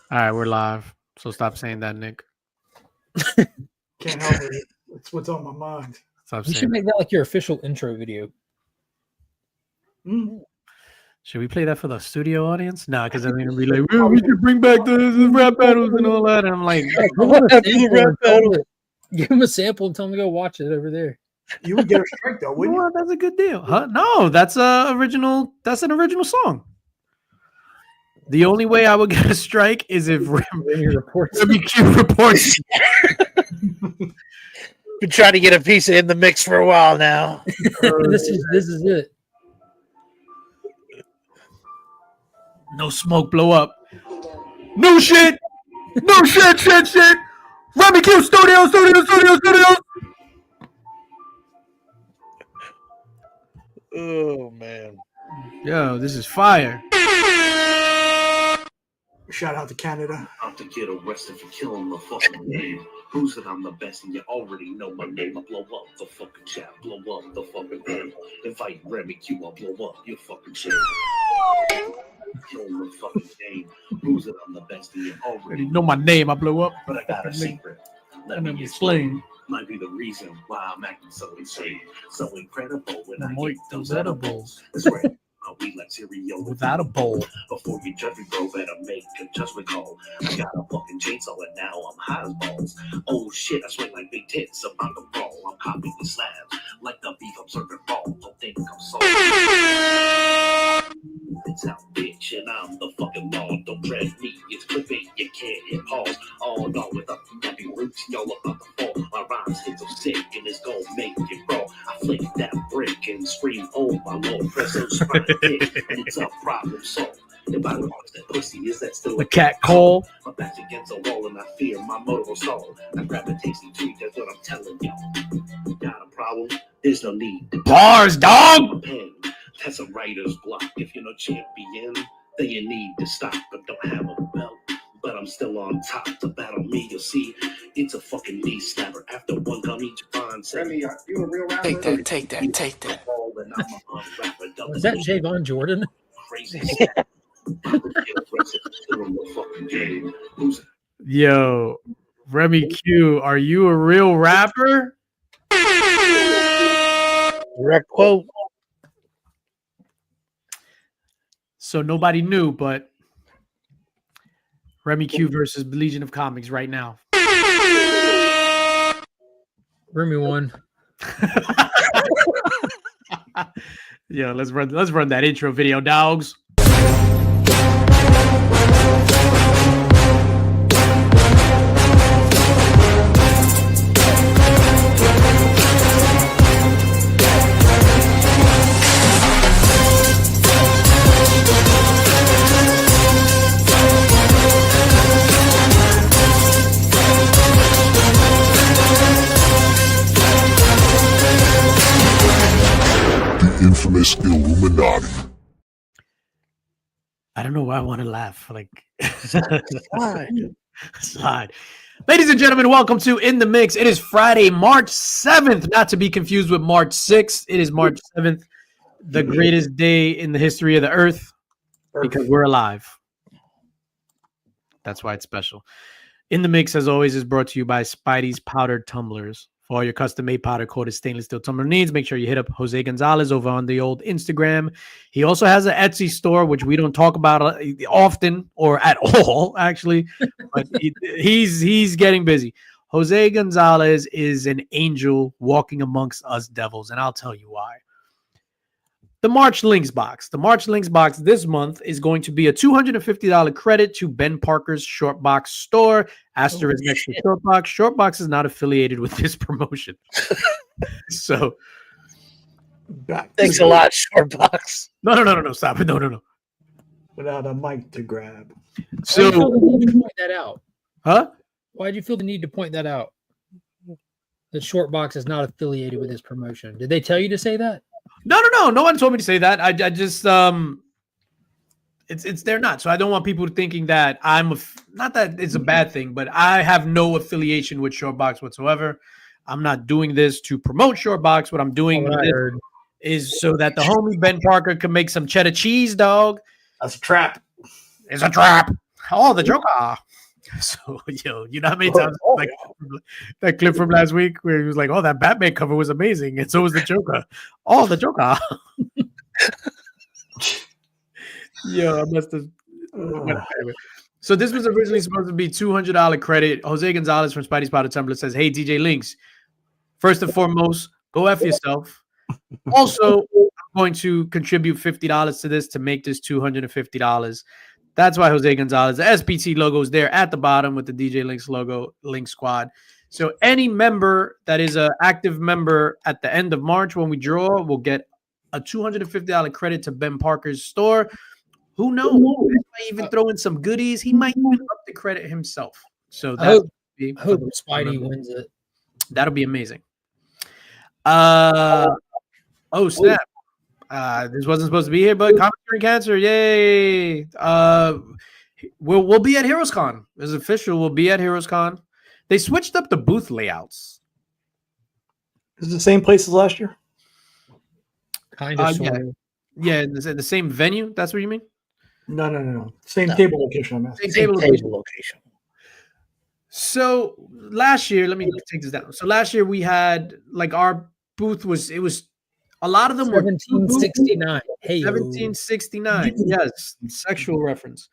All right, we're live. So stop saying that, Nick. Can't help it. It's what's on my mind. Stop You saying should that. make that like your official intro video. Should we play that for the studio audience? No, because then they're gonna be like, "Well, we should bring back the rap battles and all that." And I'm like, Give him a sample and tell him to go watch it over there. You would get a strike though, wouldn't you? "Well, that's a good deal, huh?" No, that's original. That's an original song. The only way I would get a strike is if Remy reports. WQ reports. Been trying to get a piece in the mix for a while now. this is it. No smoke, blow up. No shit. No shit. Remy Q Studios. Oh man. Yo, this is fire. Shout out to Canada. Out to get arrested for killing the fucking name. Who's that I'm the best and you already know my name. I blow up the fucking chat, blow up the fucking name. Invite Remy Q, I'll blow up your fucking shit. Killing the fucking name. Who's that I'm the best and you already You know my name, I blow up. But I got a secret. Let me explain. Might be the reason why I'm acting so insane. So incredible when I eat those edibles. That's right. We like cereal Without a bowl. Before you judge me, bro, better make a judgment call. I got a fucking chainsaw and now I'm high as balls. Oh shit, I swing like big tits about the ball. I'm copying the slabs like the beef I'm serving raw. Don't think I'm so. It's out, bitch, and I'm the fucking law. Don't dread me, it's clipping, you can't hit pause. Oh no, with the nappy roots, y'all about to fall. My rhymes hit so sick and it's gonna make you raw. I flick that brick and scream, oh my lord, press those spine dick, and it's a problem solved. If I lost that pussy, is that still The cat call. My back's against the wall and I fear my motor will solve. I grab a tasty treat, that's what I'm telling y'all. Got a problem? There's no need to Bars, dog. pen. That's a writer's block. If you're no champion, then you need to stop. But don't have a belt, but I'm still on top. To battle me, you'll see it's a fucking knee stabber. After one gummy, Javon said, Remy, you a real rapper? Take that. Was that Javon Jordan? Crazy. Who's Yo, Remy Q, are you a real rapper? Direct quote. So nobody knew, but Remy Q versus Legion of Comics right now. Remy won. Yo, let's run that intro video, dogs. Infamous Illuminati. I don't know why I want to laugh. Like, slide. Ladies and gentlemen, welcome to In the Mix. It is Friday, March 7th, not to be confused with March 6th. It is March 7th, the greatest day in the history of the earth, because we're alive. That's why it's special. In the Mix, as always, is brought to you by Spidey's Powdered Tumblers. For all your custom-made powder-coated stainless steel tumbler needs, make sure you hit up Jose Gonzalez over on the old Instagram. He also has an Etsy store, which we don't talk about often or at all, actually. But he's getting busy. Jose Gonzalez is an angel walking amongst us devils, and I'll tell you why. The March Links box. The March Links box this month is going to be a $250 credit to Ben Parker's Short Box store. Asterisk next to Short Box. Short Box is not affiliated with this promotion. So, Thanks a lot, Shortbox. No. Stop it. No. Without a mic to grab. So, why do you feel the need to point that out? Huh? Why do you feel the need to point that out? That Shortbox is not affiliated with this promotion. Did they tell you to say that? No. No one told me to say that. I just they're not. So I don't want people thinking that not that it's a bad thing, but I have no affiliation with Shortbox whatsoever. I'm not doing this to promote Shortbox. What I'm doing is so that the homie Ben Parker can make some cheddar cheese, dog. That's a trap. It's a trap. Oh, the Joker. So, you know how many times like that clip from last week where he was like, "Oh, that Batman cover was amazing," and so was the Joker. Oh, the Joker. I must have. So this was originally supposed to be $200 credit. Jose Gonzalez from Spidey's Powder Tumblr says, "Hey, DJ Links, first and foremost, go F yourself. Also, I'm going to contribute $50 to this to make this $250. That's why Jose Gonzalez, the SPT logo is there at the bottom with the DJ Links logo, Link Squad. So any member that is an active member at the end of March when we draw will get a $250 credit to Ben Parker's store. Who knows? He might even throw in some goodies. He might even up the credit himself. So I that's hope Spidey wins it. That'll be amazing. Oh snap! This wasn't supposed to be here, but Commentary Cancer, yay! We'll be at HeroesCon. It's official. We'll be at HeroesCon. They switched up the booth layouts. Is it the same place as last year? Kind of. Yeah, the same venue. That's what you mean? No. Same table location. I'm asking. Same Table location. So last year, let me take this down. So last year we had like our booth was a lot of them were 1769. Hey, 1769. Yes, sexual reference.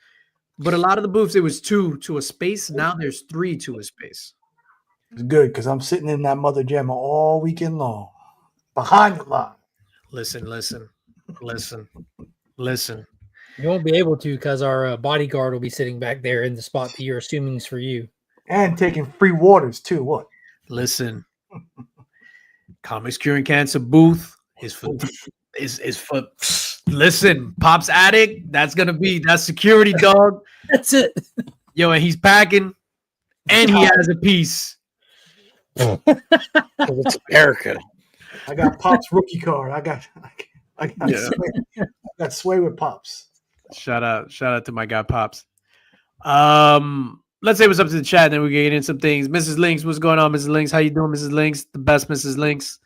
But a lot of the booths, it was 2 to a space. Now there's 3 to a space. It's good because I'm sitting in that mother jammer all weekend long, behind the line. Listen. You won't be able to because our bodyguard will be sitting back there in the spot that you're assuming is for you. And taking free waters too. What? Listen. Comics Curing Cancer booth is for listen, Pop's Attic. That's security dog. That's it. And he's packing, and he has a piece. It's America. I got Pop's rookie card. I got sway with Pops. Shout out to my guy Pops. Let's say what's up to the chat, and then we get in some things. Mrs. Links, what's going on, Mrs. Links? How you doing, Mrs. Links? The best, Mrs. Links.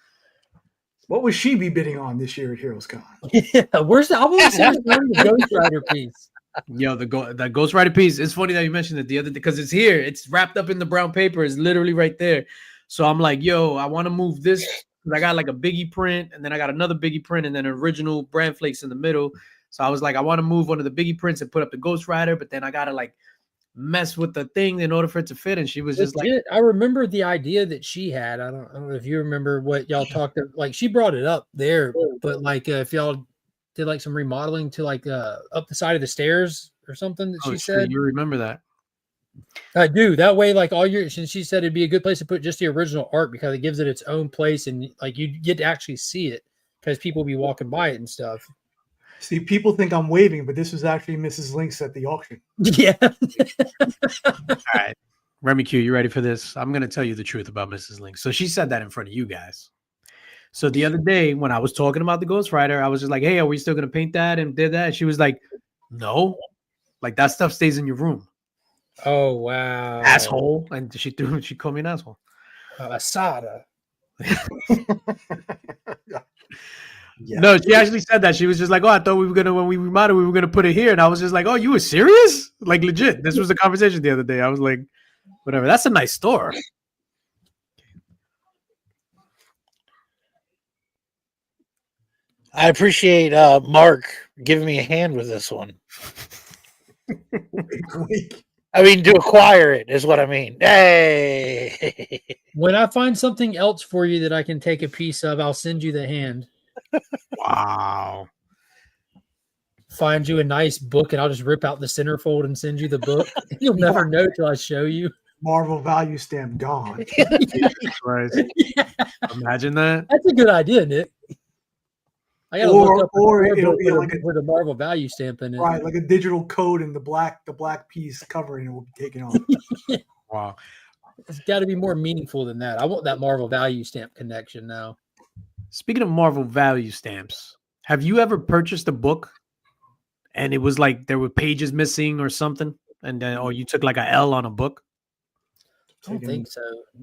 What would she be bidding on this year at HeroesCon? Yeah, where's the? I want to see the Ghost Rider piece. The Ghost Rider piece. It's funny that you mentioned it the other day because it's here. It's wrapped up in the brown paper. It's literally right there. So I'm like, I want to move this because I got like a Biggie print, and then I got another Biggie print, and then original brand flakes in the middle. So I was like, I want to move one of the Biggie prints and put up the Ghost Rider, but then I gotta like mess with the thing in order for it to fit. And she was just like, I remember the idea that she had. I don't know if you remember what y'all talked about. Like she brought it up there, but like if y'all did like some remodeling to like up the side of the stairs or something that she said. You remember that? I do. That way, like she said it'd be a good place to put just the original art because it gives it its own place and like you get to actually see it because people be walking by it and stuff. See, people think I'm waving, but this was actually Mrs. Links at the auction. Yeah. All right. Remy Q, you ready for this? I'm going to tell you the truth about Mrs. Links. So she said that in front of you guys. So the other day when I was talking about the Ghost Rider, I was just like, hey, are we still going to paint that and did that? And she was like, no, like that stuff stays in your room. Oh, wow. Asshole. And she called me an asshole. Asada. Yeah. No, she actually said that. She was just like, oh, I thought when we remodeled, we were going to put it here. And I was just like, oh, you were serious? Like legit. This was the conversation the other day. I was like, whatever. That's a nice store. I appreciate Mark giving me a hand with this one. I mean, to acquire it is what I mean. Hey. When I find something else for you that I can take a piece of, I'll send you the hand. Wow. Find you a nice book and I'll just rip out the centerfold and send you the book. You'll never know till I show you. Marvel value stamp gone. Christ. Yeah. Imagine that. That's a good idea, Nick. I gotta look up it'll be like with a Marvel value stamp in it. Right, like a digital code and the black piece covering it will be taken off. Wow. It's got to be more meaningful than that. I want that Marvel value stamp connection now. Speaking of Marvel value stamps, have you ever purchased a book and it was like there were pages missing or something, and then or you took like a L on a book? I don't think so.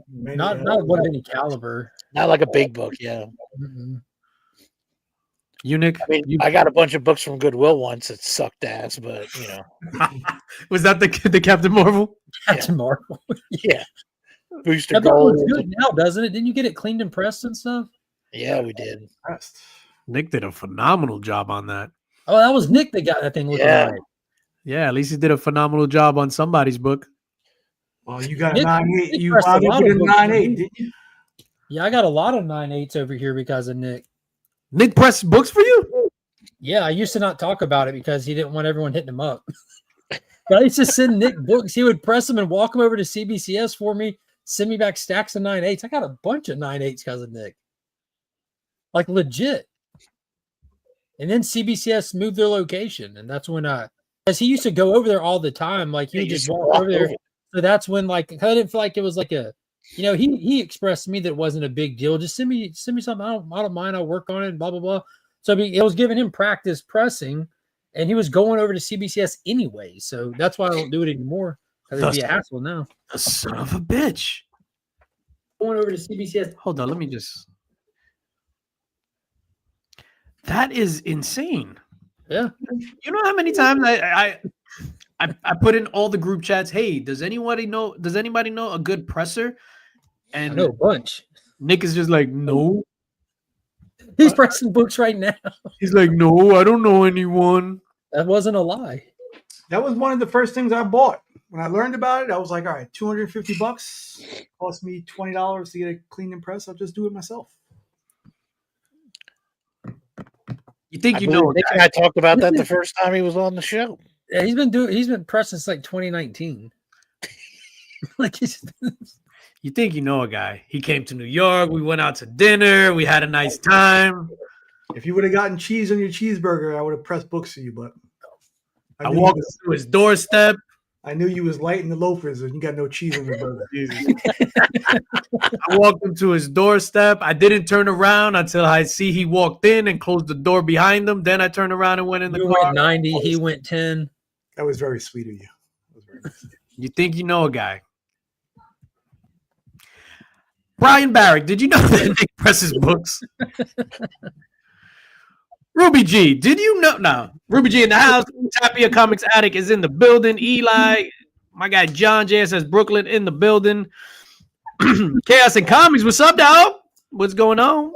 Not one of any caliber. Not like a big book, yeah. Mm-mm. You, Nick? I mean, I got a bunch of books from Goodwill once that sucked ass, but you know, Was that the Captain Marvel? Captain Marvel. yeah. Booster That book Gold. looks good now, doesn't it? Didn't you get it cleaned and pressed and stuff? Yeah, we did. Impressed. Nick did a phenomenal job on that. Oh, that was Nick that got that thing looking Yeah. right. Yeah, at least he did a phenomenal job on somebody's book. Well, you got a Nick- 9.8. Nick You pressed a wound up lot with of a books, 9.8, didn't he? didn't you? Yeah, I got a lot of 9/8s over here because of Nick. Nick pressed books for you? Yeah, I used to not talk about it because he didn't want everyone hitting him up. But I used to send Nick books. He would press them and walk them over to CBCS for me, send me back stacks of 9/8s. I got a bunch of 9/8s because of Nick. Like legit. And then CBCS moved their location. And that's when because he used to go over there all the time. Like he would just walk over there. So that's when like I didn't feel like it was like a he expressed to me that it wasn't a big deal. Just send me something. I don't mind. I'll work on it and blah blah blah. So I mean, it was giving him practice pressing, and he was going over to CBCS anyway. So that's why I don't do it anymore. Because it'd be a hassle now. The son of a bitch. Going over to CBCS. Hold on, let me just. That is insane. Yeah. You know how many times I put in all the group chats, hey, does anybody know a good presser? I And know a bunch. Nick is just like, no. He's pressing books right now. He's like, no, I don't know anyone. That wasn't a lie. That was one of the first things I bought. When I learned about it, I was like, all right, $250 cost me $20 to get it cleaned and pressed. I'll just do it myself. You think I you know a Nick guy. and I talked about that the first time he was on the show. Yeah, he's been pressing since like 2019. Like You think you know a guy. He came to New York. We went out to dinner. We had a nice time. If you would have gotten cheese on your cheeseburger, I would have pressed books for you, but I walked to his doorstep. I knew you was lighting the loafers and you got no cheese on your burger. I walked him to his doorstep. I didn't turn around until I see he walked in and closed the door behind him. Then I turned around and went in the you car. went 90, he went 10. That was very sweet of you. That was very nice. You think you know a guy. Brian Barrick, did you know that Nick presses books? Ruby G, did you know? No, Ruby G in the house. Tapia Comics Attic is in the building. Eli, my guy John JSS Brooklyn in the building. Chaos and Comics, what's up, dog? What's going on?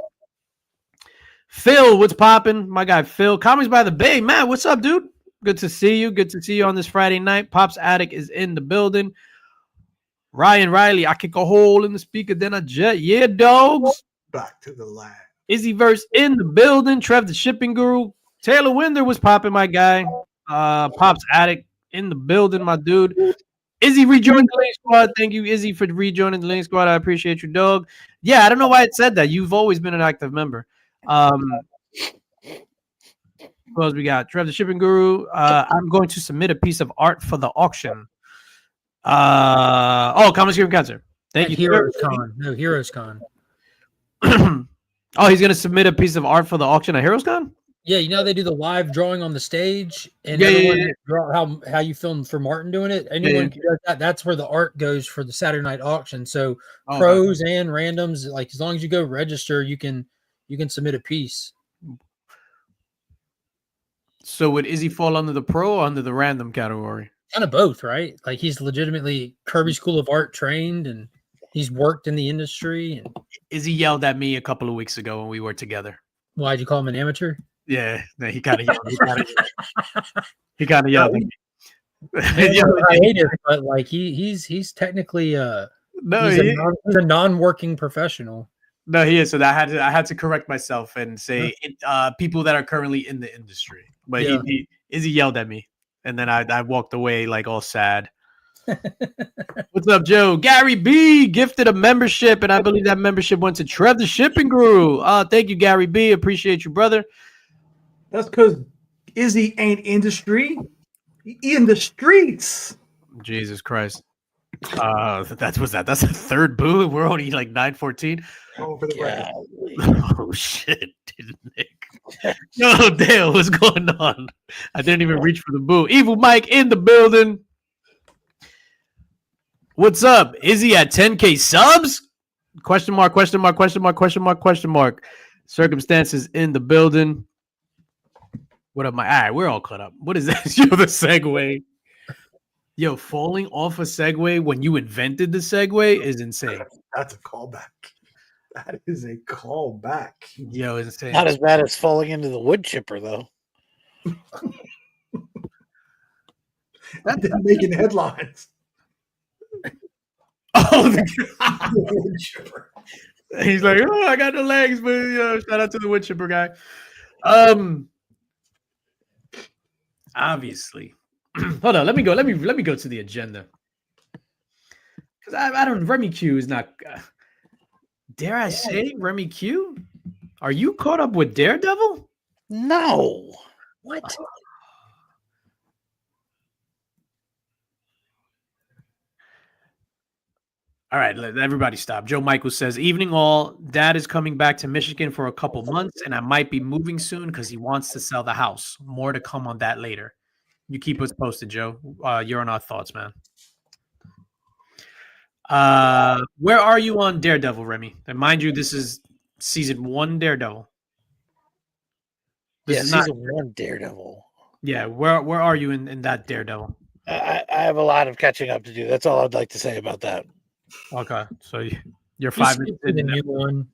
Phil, what's popping? My guy Phil, Comics by the Bay. Matt, what's up, dude? Good to see you. Good to see you on this Friday night. Pop's Attic is in the building. Ryan Riley, I kick a hole in the speaker, then I jet. Yeah, dogs. Back to the lab. Izzyverse in the building. Trev, the shipping guru. Taylor Winder was popping, my guy. Pop's Attic in the building, my dude. Izzy rejoined the Lane Squad. Thank you, Izzy, for rejoining the Lane Squad. I appreciate you, dog. Yeah, I don't know why it said that. You've always been an active member. Who else we got? Trev, the shipping guru. I'm going to submit a piece of art for the auction. Common Scream Cancer. Thank you. Heroes Con. No, Heroes Con. Oh, he's gonna submit a piece of art for the auction at Heroes Con? Yeah, you know they do the live drawing on the stage, and Yeah, everyone yeah. draw how you filmed for Martin doing it. Anyone can do that. That's where the art goes for the Saturday night auction. So pros and randoms, like as long as you go register, you can submit a piece. So would Izzy fall under the pro or under the random category? Kind of both, right? Like he's legitimately Kirby School of Art trained, and he's worked in the industry. And Izzy yelled at me a couple of weeks ago when we were together. why'd you call him an amateur? Yeah, no, he kind of yelled. He kind of yelled at me. I hate it, but like he's technically No, he's a non-working professional. no, he is. So I had to correct myself and say people that are currently in the industry. But Yeah. Izzy yelled at me, and then I walked away like all sad. What's up, Joe? Gary B gifted a membership, and I believe that membership went to Trev the Shipping Guru. Thank you, Gary B. Appreciate you, brother. That's because Izzy ain't industry. He in the streets. Jesus Christ. That's the third boo. We're only like 9:14. Oh, for the record. Oh shit, Nick. No, Dale, what's going on? I didn't even reach for the boo. Evil Mike in the building. What's up? Is he at 10K subs? Question mark, question mark, question mark, question mark, question mark. Circumstances in the building. What am I? All right, we're all caught up. What is that? Yo, the Segway. Yo, falling off a Segway when you invented the Segway is insane. That's a callback. That is a callback. Yo, insane. Not as bad as falling into the wood chipper, though. That didn't make any headlines. Oh, Chipper. he's like, oh, I got the legs, but shout out to the wood chipper guy. Obviously. Hold on, let me go to the agenda. Because I don't Remy Q is not dare I say Remy Q? Are you caught up with Daredevil? No. What? All right, let everybody stop. Joe Michael says, evening all. Dad is coming back to Michigan for a couple months, and I might be moving soon because he wants to sell the house. More to come on that later. You keep us posted, Joe. You're on our thoughts, man. Where are you on Daredevil, Remy? And mind you, this is season 1 Daredevil. This is season 1 Daredevil. Yeah, where are you in that Daredevil? I have a lot of catching up to do. That's all I'd like to say about that. Okay, so you're Just 5 skip minutes to the in. new one, and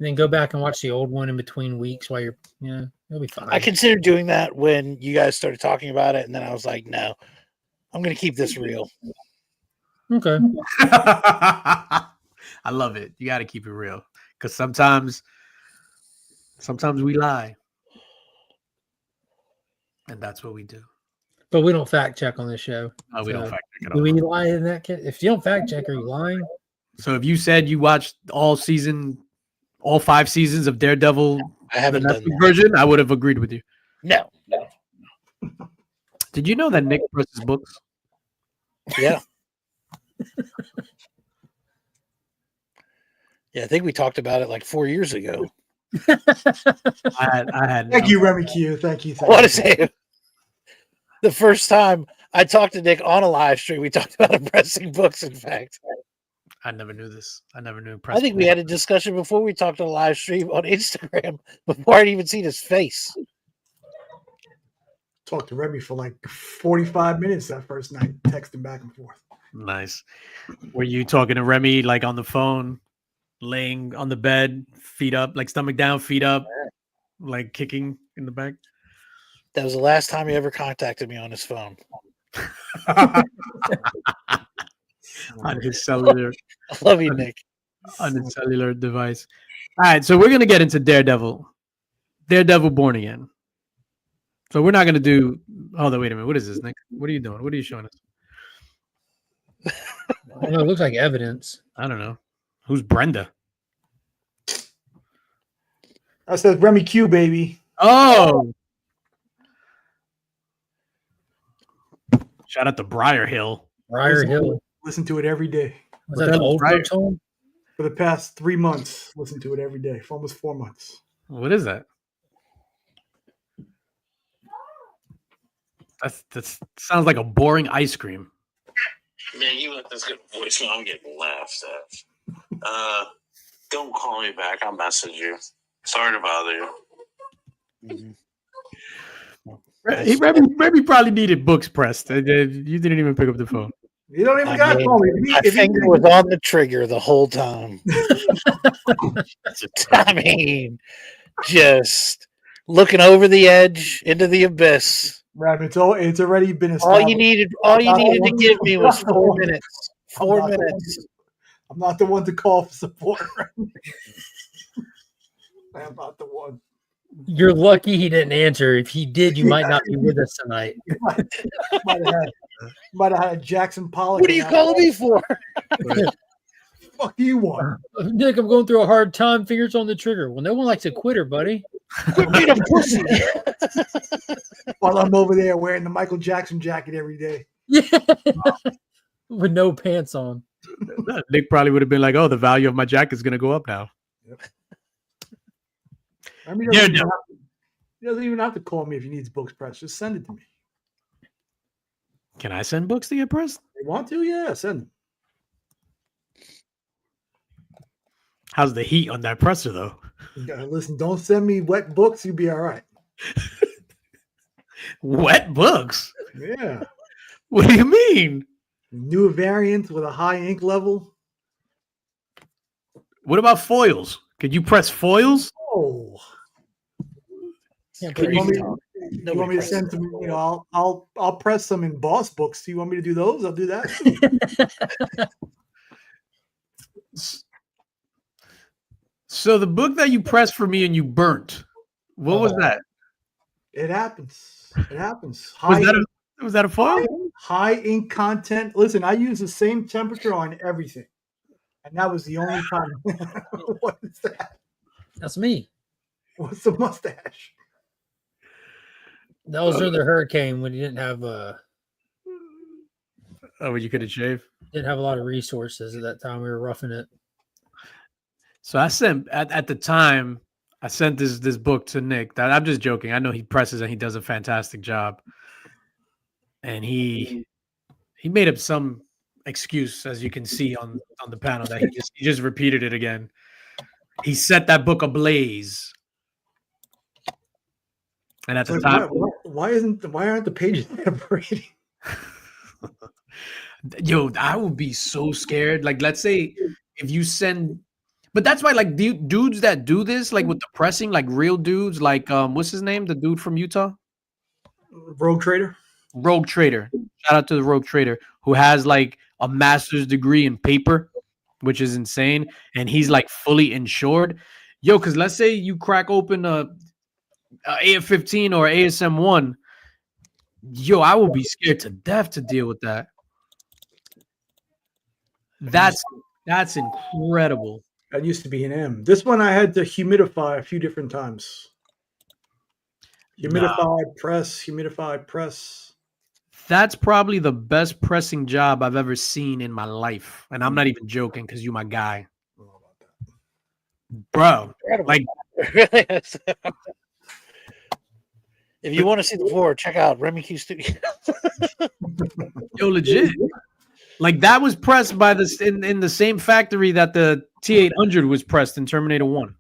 then go back and watch the old one in between weeks while you're it'll be fine. I considered doing that when you guys started talking about it, and then I was like, no, I'm going to keep this real. Okay. I love it. You got to keep it real because sometimes we lie, and that's what we do. But we don't fact check on this show. We don't So, fact check it do all. we lie in that case? If you don't fact check, are you lying? So if you said you watched all 5 seasons of Daredevil, I haven't the done Netflix that. version, I would have agreed with you. No. Did you know that Nick presses books? Yeah. Yeah, I think we talked about it like 4 years ago. I had. Thank you, Remy Q. Thank you. I want to say the first time I talked to Nick on a live stream, we talked about him pressing books, in fact. I never knew this. I never knew. I think we had a discussion before we talked on a live stream on Instagram before I'd even seen his face. Talked to Remy for like 45 minutes that first night, texting back and forth. Nice. Were you talking to Remy like on the phone, laying on the bed, feet up, like stomach down, feet up, like kicking in the back? That was the last time he ever contacted me on his phone. On his cellular. I love you, Nick. On his cellular device. All right, so we're gonna get into Daredevil Born Again. So we're not gonna do. Hold on, wait a minute. What is this, Nick? What are you doing? What are you showing us? I don't know, it looks like evidence. I don't know. Who's Brenda? I said Remy Q, baby. Oh, shout out to Briar Hill. Briar Hill. Listen to it every day. Was that the old folks home? For the past 3 months, listen to it every day. For almost 4 months. What is that? That sounds like a boring ice cream. Man, you let this get voicemail. I'm getting laughed at. Don't call me back. I'll message you. Sorry to bother you. Remy probably needed books pressed. You didn't even pick up the phone. You don't even got to call me. My finger was on the trigger the whole time. I mean, just looking over the edge into the abyss. Remy, it's already been All established. you needed to give me was 4 minutes. 4 minutes. I'm not the one to call for support. I'm not the one. You're lucky he didn't answer. If he did, you might not be with us tonight. Might have had Jackson Pollock. What are you calling me for? Fuck do you want? Nick, I'm going through a hard time. Fingers on the trigger. Well, no one likes a quitter, buddy. Quit being a pussy. While I'm over there wearing the Michael Jackson jacket every day. Yeah. With no pants on. Nick probably would have been like, "Oh, the value of my jacket is going to go up now." Yep. I mean, he doesn't even have to call me if he needs books pressed. Just send it to me. Can I send books to get pressed? They want to? Yeah, send them. How's the heat on that presser, though? Listen, don't send me wet books. You'll be all right. Wet books? Yeah. What do you mean? New variant with a high ink level. What about foils? Could you press foils? Oh. Can't Can put You want me, anything on. you want me to presses send the some, foil. I'll press some in Boss books. Do you want me to do those? I'll do that too. So the book that you pressed for me and you burnt, what was that? It happens. It happens. Was that a foil? High ink content. Listen, I use the same temperature on everything. And that was the only time. What is that? That's me. What's the mustache? That was during the hurricane when you didn't have Oh, you couldn't shave. a lot of resources at that time. We were roughing it. So I sent at the time I sent this book to Nick. That I'm just joking. I know he presses and he does a fantastic job. And he made up some excuse, as you can see on the panel, that he just repeated it again. He set that book ablaze. And at It's the like, time, why aren't the pages separating? yo, I would be so scared. Like, let's say if you send, but that's why, like, dudes that do this, like with the pressing, like real dudes, like what's his name, the dude from Utah, Rogue Trader. Rogue Trader. Shout out to the Rogue Trader who has like a master's degree in paper, which is insane, and he's like fully insured. Yo, because let's say you crack open a AF-15 or ASM-1, yo, I will be scared to death to deal with that. That's incredible. That used to be an M. This one I had to humidify a few different times. Humidify, press. That's probably the best pressing job I've ever seen in my life. And I'm not even joking because you're my guy. Bro, Incredible. like, It really is. If you want to see the floor, check out Remy Q Studio. yo, legit. Like, that was pressed by this in the same factory that the T-800 was pressed in Terminator 1.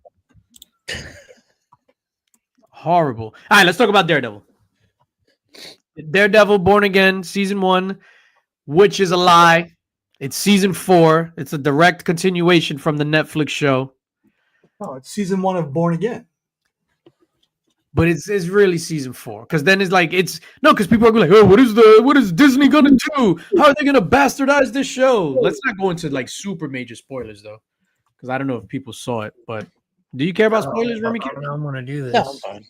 Horrible. All right, let's talk about Daredevil. Daredevil Born Again, season 1, which is a lie. It's season 4. It's a direct continuation from the Netflix show. Oh, it's season 1 of Born Again. But it's really season 4. Because then it's like, because people are like, oh, what is Disney gonna do? How are they gonna bastardize this show? Let's not go into like super major spoilers though. Because I don't know if people saw it, but do you care about spoilers, Remy? I'm gonna do this. No, I'm fine.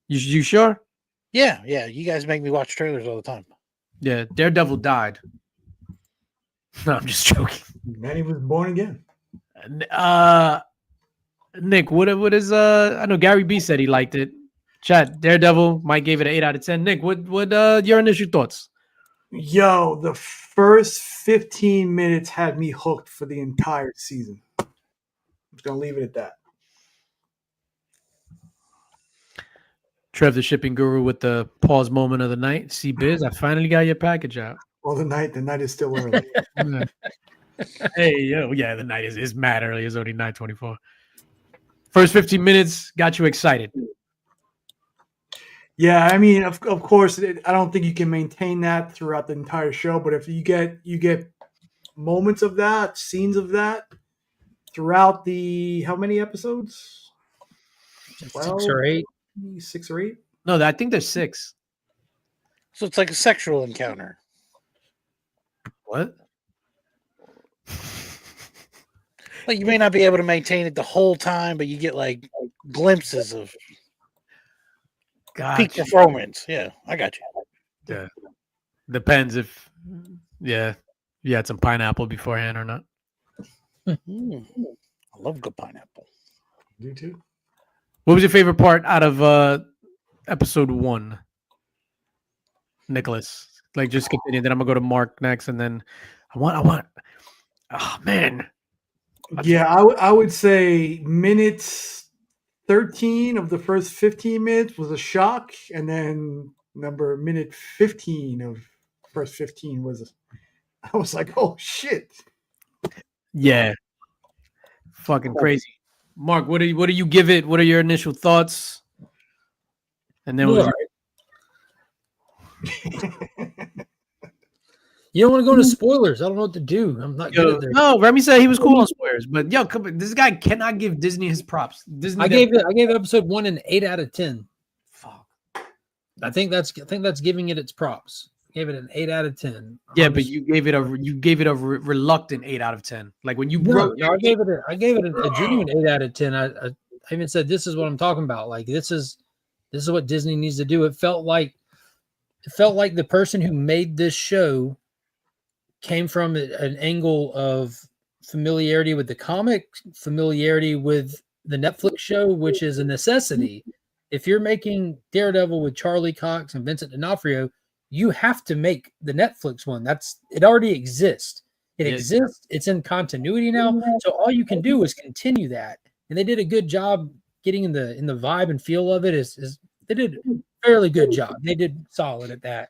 You sure? Yeah. You guys make me watch trailers all the time. Yeah, Daredevil died. No, I'm just joking. Manny was born again. Nick, what is I know Gary B said he liked it. Chat, Daredevil, Mike gave it an 8 out of 10. Nick, what your initial thoughts? Yo, the first 15 minutes had me hooked for the entire season. I'm just gonna leave it at that. Trev, the shipping guru, with the pause moment of the night. See, Biz, I finally got your package out. Well, the night is still early. Hey, yo, yeah, the night is mad early. It's only 9:24. First 15 minutes got you excited. Yeah, I mean, of course, I don't think you can maintain that throughout the entire show. But if you get moments of that, scenes of that throughout the how many episodes? 6 or 8. 6 or 8. No, I think there's 6. So it's like a sexual encounter. What? Like you may not be able to maintain it the whole time, but you get like glimpses of peak Gotcha. performance. Yeah, I got you. Yeah. Depends if, you had some pineapple beforehand or not. I love good pineapple. You too. What was your favorite part out of episode 1, Nicholas? Like, just continue. Then I'm gonna go to Mark next, and then I want. Oh man. Yeah, I would say minutes 13 of the first 15 minutes was a shock, and then minute 15 of first 15 I was like, oh shit. Yeah. Fucking crazy. Mark, what do you give it? What are your initial thoughts? And then It was we'll alright. You don't want to go into spoilers. I don't know what to do. I'm not good at this. No, Remy said he was cool on squares, but yo, come on, this guy cannot give Disney his props. Disney, I gave episode 1 an 8 out of 10. Fuck. I think that's giving it its props. Gave it an 8 out of 10. Yeah, but you gave it a reluctant 8 out of 10. Like when you wrote, I gave it a genuine 8 out of 10. I even said this is what I'm talking about. Like this is what Disney needs to do. It felt like the person who made this show came from an angle of familiarity with the comic, familiarity with the Netflix show, which is a necessity. If you're making Daredevil with Charlie Cox and Vincent D'Onofrio, you have to make the Netflix one. It already exists. It exists. It's in continuity now. So all you can do is continue that. And they did a good job getting in the vibe and feel of it. They did a fairly good job. They did solid at that.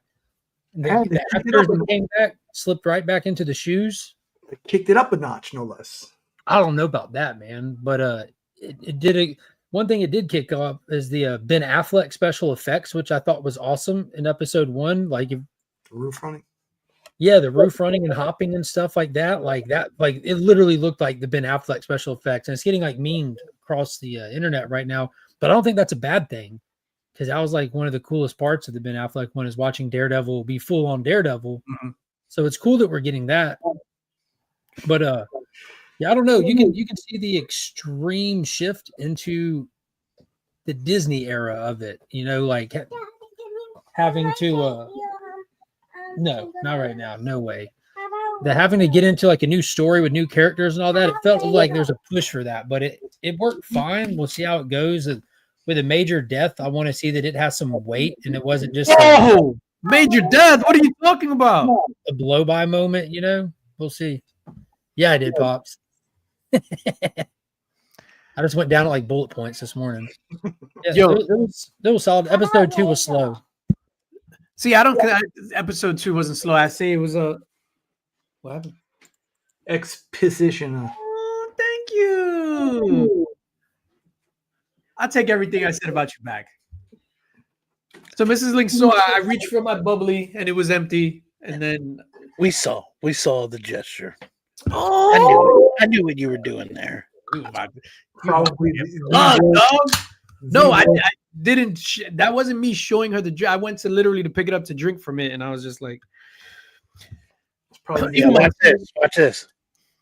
The actors that came back slipped right back into the shoes. They kicked it up a notch, no less. I don't know about that, man, but it did one thing it did kick off is the Ben Affleck special effects, which I thought was awesome in episode 1. Like The roof running. Yeah, the roof running and hopping and stuff like that. Like it literally looked like the Ben Affleck special effects, and it's getting like memed across the internet right now. But I don't think that's a bad thing, because that was like one of the coolest parts of the Ben Affleck one is watching Daredevil be full on Daredevil. Mm-hmm. So it's cool that we're getting that. But yeah, I don't know. You can see the extreme shift into the Disney era of it. You know, like having to no, not right now. No way. Having to get into like a new story with new characters and all that, it felt like there's a push for that, but it worked fine. We'll see how it goes. With a major death, I want to see that it has some weight and it wasn't just major death. What are you talking about? A blow by moment, you know? We'll see. Yeah, I did, Pops. I just went down at like bullet points this morning. Yeah, it was solid. Episode 2 was slow. See, episode 2 wasn't slow. I say it was what happened? Exposition. Oh, thank you. I'll take everything I said about you back. So Mrs. Link saw I reached for my bubbly and it was empty. And then we saw the gesture. Oh, I knew what you were doing there. Probably. Dog. No, I didn't. That wasn't me showing her the drink. I went to literally to pick it up to drink from it, and I was just like, it's probably watch this.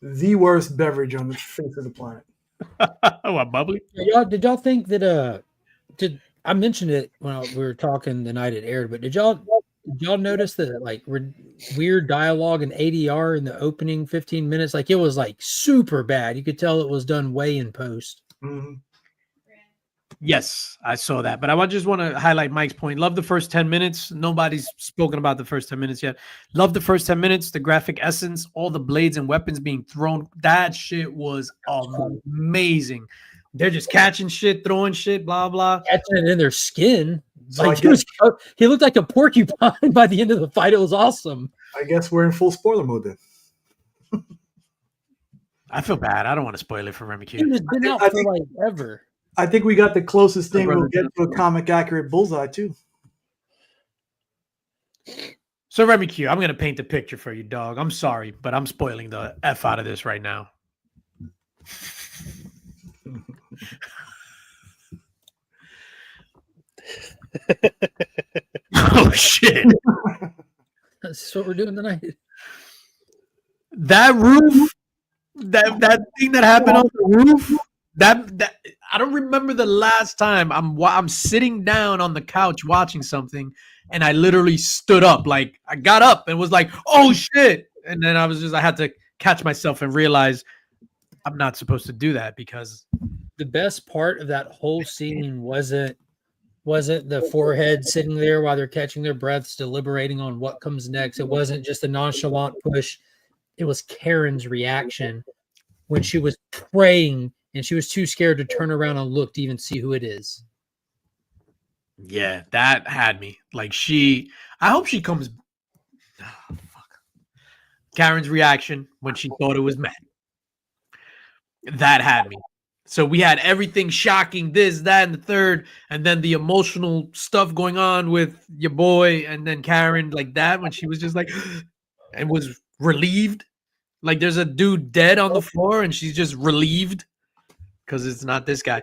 The worst beverage on the face of the planet. What, bubbly? Did y'all think that I mentioned it when we were talking the night it aired, but did y'all notice that like weird dialogue and ADR in the opening 15 minutes? Like it was like super bad. You could tell it was done way in post. Mm-hmm. Yes, I saw that. But I just want to highlight Mike's point. Love the first 10 minutes. Nobody's spoken about the first 10 minutes yet. Love the first 10 minutes, the graphic essence, all the blades and weapons being thrown. That shit was amazing. They're just catching shit, throwing shit, blah, blah. Catching it in their skin. So like he looked like a porcupine by the end of the fight. It was awesome. I guess we're in full spoiler mode then. I feel bad. I don't want to spoil it for Remy Q. It's been out for like ever. I think we got the closest thing we'll get to a comic accurate bullseye too. So Remy Q, I'm gonna paint the picture for you, dog. I'm sorry, but I'm spoiling the F out of this right now. Oh shit. That's what we're doing tonight. That roof, that thing that happened on the roof, that I don't remember the last time I'm sitting down on the couch watching something and I literally stood up. Like I got up and was like, oh shit. And then I had to catch myself and realize I'm not supposed to do that, because the best part of that whole scene wasn't the forehead sitting there while they're catching their breaths, deliberating on what comes next. It wasn't just a nonchalant push. It was Karen's reaction when she was praying and she was too scared to turn around and look to even see who it is. Yeah, that had me. Like I hope she comes. Oh, fuck. Karen's reaction when she thought it was Matt. That had me. So we had everything shocking, this, that, and the third, and then the emotional stuff going on with your boy, and then Karen like that when she was just like, and was relieved. Like there's a dude dead on the floor, and she's just relieved because it's not this guy.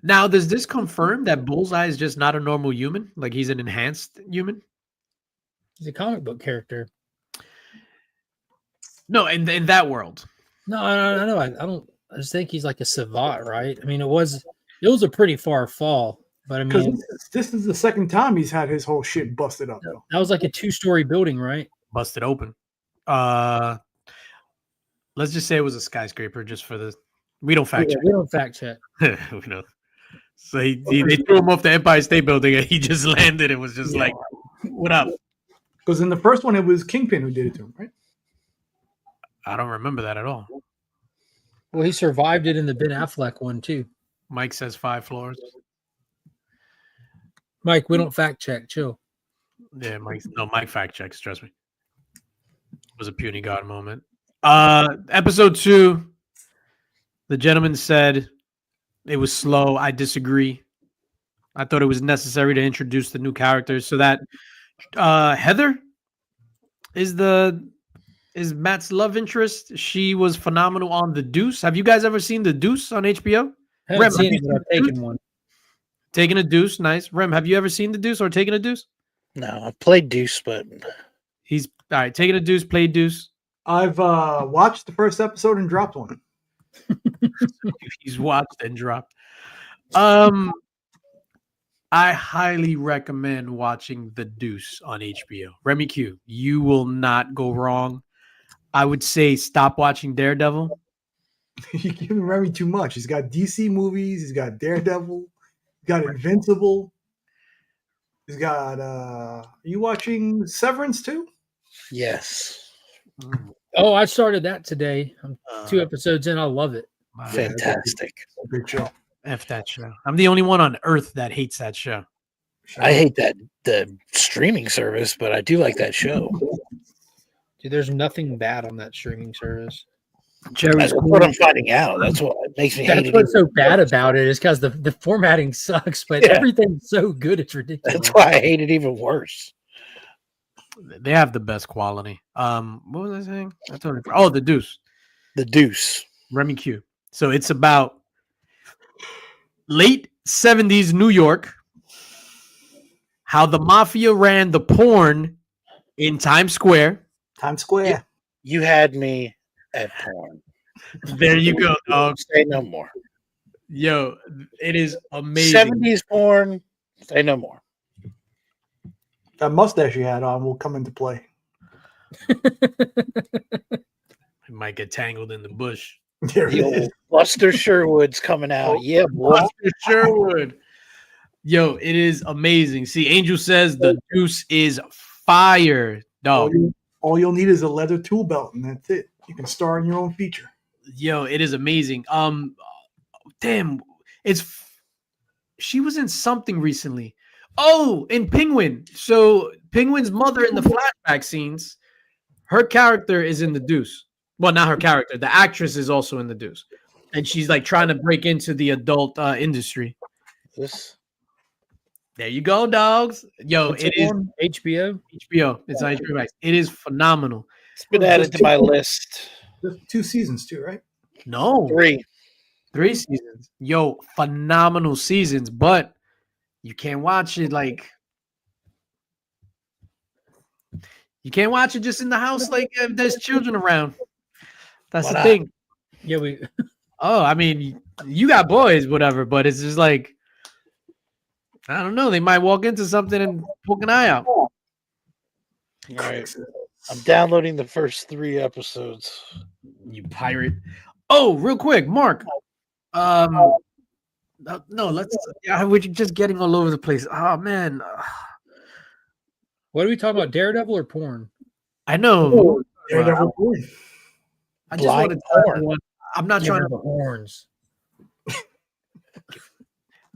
Now, does this confirm that Bullseye is just not a normal human? Like he's an enhanced human? He's a comic book character. No, in that world. No, I know. I don't. I just think he's like a savant, right? I mean, it was a pretty far fall, but I Because mean, this is the second time he's had his whole shit busted up, though. that was like a 2-story building, right? Busted open. Let's just say it was a skyscraper just for the we don't fact Yeah, check. we don't fact check. We know. So they threw him off the Empire State Building and he just landed and was just like, what up? Because in the first one, it was Kingpin who did it to him, right? I don't remember that at all. Well, he survived it in the Ben Affleck one too. Mike says 5 floors. Mike, we don't fact check. Chill. Yeah, Mike fact checks, trust me. It was a puny god moment. Episode 2, the gentleman said it was slow. I disagree. I thought it was necessary to introduce the new characters so that Heather is Matt's love interest. She was phenomenal on The Deuce. Have you guys ever seen The Deuce on HBO? Haven't Rem, seen have it, you but I've seen taken one. Taking a Deuce, nice. Rem, have you ever seen The Deuce or taken a Deuce? No, I've played Deuce, but He's all right. Taking a Deuce, played Deuce. I've watched the first episode and dropped one. He's watched and dropped. I highly recommend watching The Deuce on HBO. Remy Q, you will not go wrong. I would say stop watching Daredevil. You're giving Remy too much. He's got DC movies. He's got Daredevil. He's got Invincible. He's got. Are you watching Severance too? yes, Oh, I started that today. I'm Uh, 2 episodes in. I love it. fantastic. Good show. F that show. I'm the only one on earth that hates that show. I hate the streaming service, but I do like that show. Dude, there's nothing bad on that streaming service. That's what I'm finding out. That's what makes me hate That's it. what's so bad about it is because the formatting sucks, but Yeah. everything's so good. It's ridiculous. That's why I hate it even worse. They have the best quality. What was I saying? I totally forgot. Oh, The Deuce. The Deuce. Remy Q. So it's about late 70s New York, how the mafia ran the porn in Times Square. Times Square. You had me at porn. There you go, dog. Say no more. Yo, it is amazing. 70s porn. Say no more. That mustache you had on will come into play. It might get tangled in the bush. There it The is. old Buster Sherwood's coming out. Yeah, boy. Buster Sherwood. Yo, it is amazing. See, Angel says The Deuce is fire, dog. All you'll need is a leather tool belt, and that's it. You can star in your own feature. Yo, it is amazing. Damn, she was in something recently. Oh, in Penguin. So Penguin's mother in the flashback scenes, her character is in The Deuce. Well, not her character. The actress is also in The Deuce, and she's like trying to break into the adult industry. This There you go, dogs. Yo, What's it is on HBO. HBO. It's on HBO Max. It is phenomenal. it's been added to my list. There's 2 seasons too, right? No, 3. 3 seasons. Yo, phenomenal seasons, but you can't watch it like you can't watch it just in the house like if there's children around. That's Why the not? thing. Yeah, we. Oh, I mean, you got boys, whatever, but it's just like I don't know. They might walk into something and poke an eye out. All right. I'm downloading the first 3 episodes. You pirate. Oh, real quick, Mark. No, let's. Yeah, we're just getting all over the place. Oh man, What are we talking about? Daredevil or porn? I know. Daredevil boy. I just Blind want to tell porn. everyone. I'm not Give trying her to. the horns.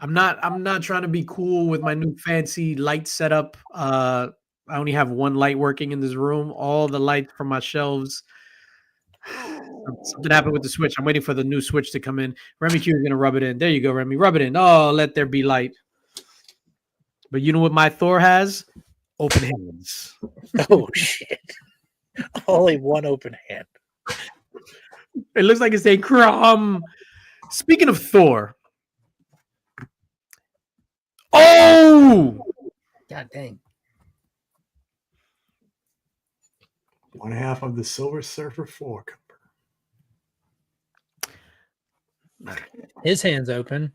I'm not trying to be cool with my new fancy light setup. I only have one light working in this room. All the lights from my shelves Something happened with the switch. I'm waiting for the new switch to come in. Remy Q is gonna rub it in. There you go, Remy. Rub it in. Oh, let there be light. But you know what my Thor has? Open hands. Oh shit! Only one open hand. It looks like it's saying crumb. Speaking of Thor. Oh! God dang. 1/2 of the Silver Surfer 4 cover. His hand's open.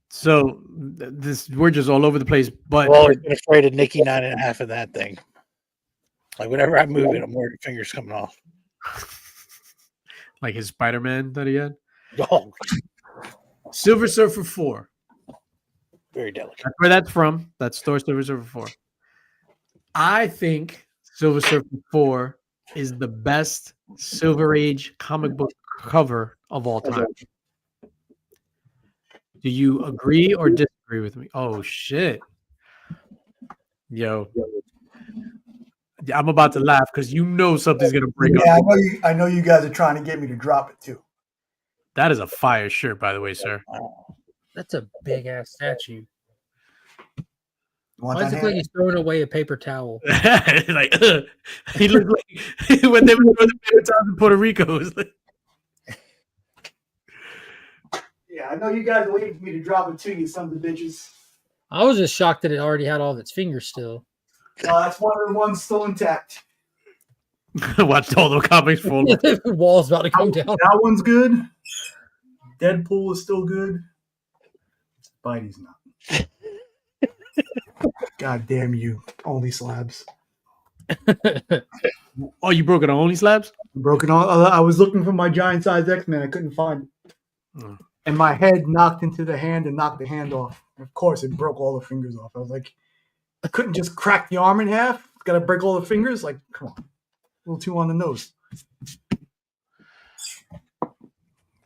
So this we're just all over the place, but I've always been afraid of Nikki 9.5 of that thing. Like whenever I move it, I'm worried the fingers coming off. like his Spider-Man that he had. Oh, Silver Surfer 4. very delicate. That's where that's from. That's Thor Silver Surfer 4. I think Silver Surfer 4 is the best Silver Age comic book cover of all time. Do you agree or disagree with me? Oh shit. Yo. I'm about to laugh because you know something's gonna break Yeah, up. I know you guys are trying to get me to drop it too. That is a fire shirt, by the way, sir. That's a big ass statue. Want Why does that it look like hand? he's throwing away a paper towel? like he looked like when they were throwing the paper towels in Puerto Rico. It's like, Yeah, I know you guys are waiting for me to drop it to you, some of the bitches. I was just shocked that it already had all of its fingers still. That's one of the ones still intact. watched all the comics full. The wall's about to come down. That one's good. Deadpool is still good. Spidey's not. God damn you. Only slabs. Oh, you broke it on Only Slabs? Broken all. I was looking for my giant size X-Men. I couldn't find it. Mm. And my head knocked into the hand and knocked the hand off. Of course, it broke all the fingers off. I was like, I couldn't just crack the arm in half. Got to break all the fingers. Like, come on. A little too on the nose.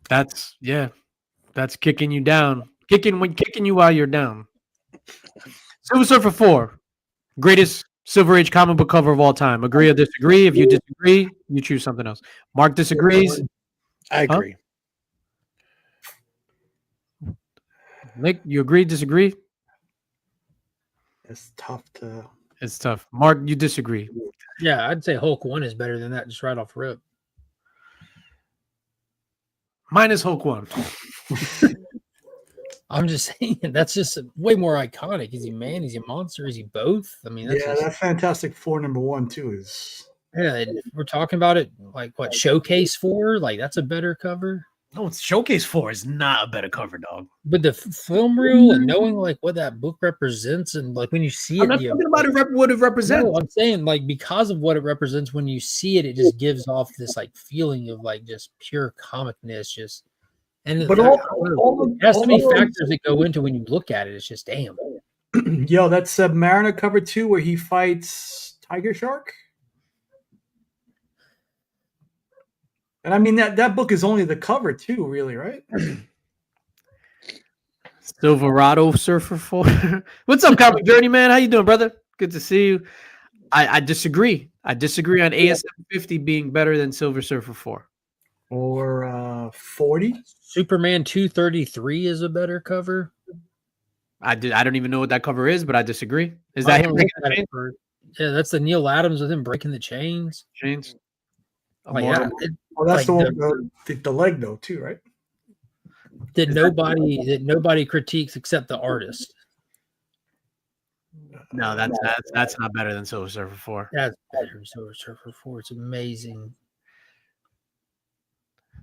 That's That's kicking you down. Kicking you while you're down. Silver Surfer 4. Greatest Silver Age comic book cover of all time. Agree or disagree? If you disagree, you choose something else. Mark disagrees. I agree. Nick, you agree, disagree? It's tough to. It's tough. Mark, you disagree. Yeah, I'd say Hulk 1 is better than that just right off rip. Minus Hulk 1. I'm just saying that's just way more iconic. Is he man? Is he a monster? Is he both? I mean, that's Yeah, just, that Fantastic Four #1 too is. yeah. And we're talking about it like what Showcase 4? Like that's a better cover. No, it's Showcase 4 is not a better cover, dog. But the film reel and knowing like what that book represents and like when you see it, I'm not talking about what it represents. No, I'm saying like because of what it represents, when you see it, it just gives off this like feeling of like just pure comicness, just and But it all has so many those- factors that go into when you look at it. It's just damn. Yo, that's Submariner cover 2 where he fights Tiger Shark. And I mean that book is only the cover too, really, right? Silverado Surfer 4. What's up, Comic Journey, man? How you doing, brother? Good to see you. I disagree. I disagree on ASM 50 being better than Silver Surfer 4. Or 40. Superman 233 is a better cover. I don't even know what that cover is, but I disagree. Is I that him don't breaking look the at it for- Yeah, that's the Neil Adams with him breaking the chains. chains? Like Immortal. Oh, that's Like the one the leg though, too, right? that nobody critiques except the artist. No, that's not better than Silver Surfer 4. That's better than Silver Surfer 4. It's amazing.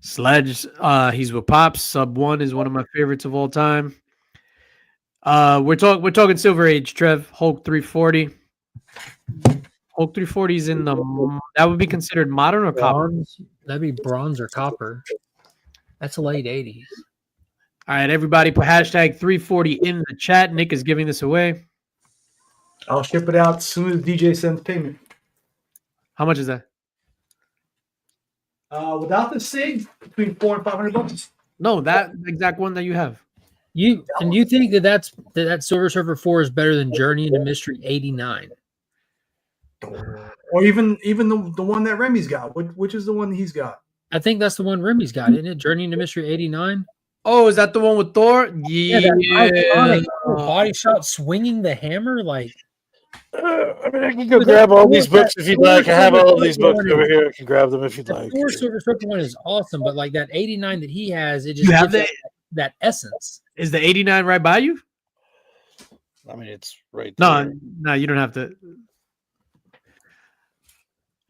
Sledge, he's with Pops. Sub 1 is one of my favorites of all time. We're talking Silver Age, Trev. Hulk 340. Hulk 340 is in the that would be considered modern or copper. Bronze, that'd be bronze or copper. That's the late 80s. All right, everybody put hashtag 340 in the chat. Nick is giving this away. I'll ship it out as soon as DJ sends payment. How much is that? Without the SIG, between $400 and $500. No, that exact one that you have. You think that that Silver Surfer 4 is better than Journey into Mystery 89? Or even the one that Remy's got. Which is the one he's got? I think that's the one Remy's got, isn't it? Journey into Mystery 89. Oh, is that the one with Thor? Yeah, that iconic body shot swinging the hammer. Like, I mean, I can go grab all these books if you'd like. I have all of these books over here. I can grab them if you'd the like. Thor Silver Surfer one is awesome, but like that 89 that he has, it You just have gives that essence. Is the 89 right by you? I mean, it's right No, there. no, you don't have to.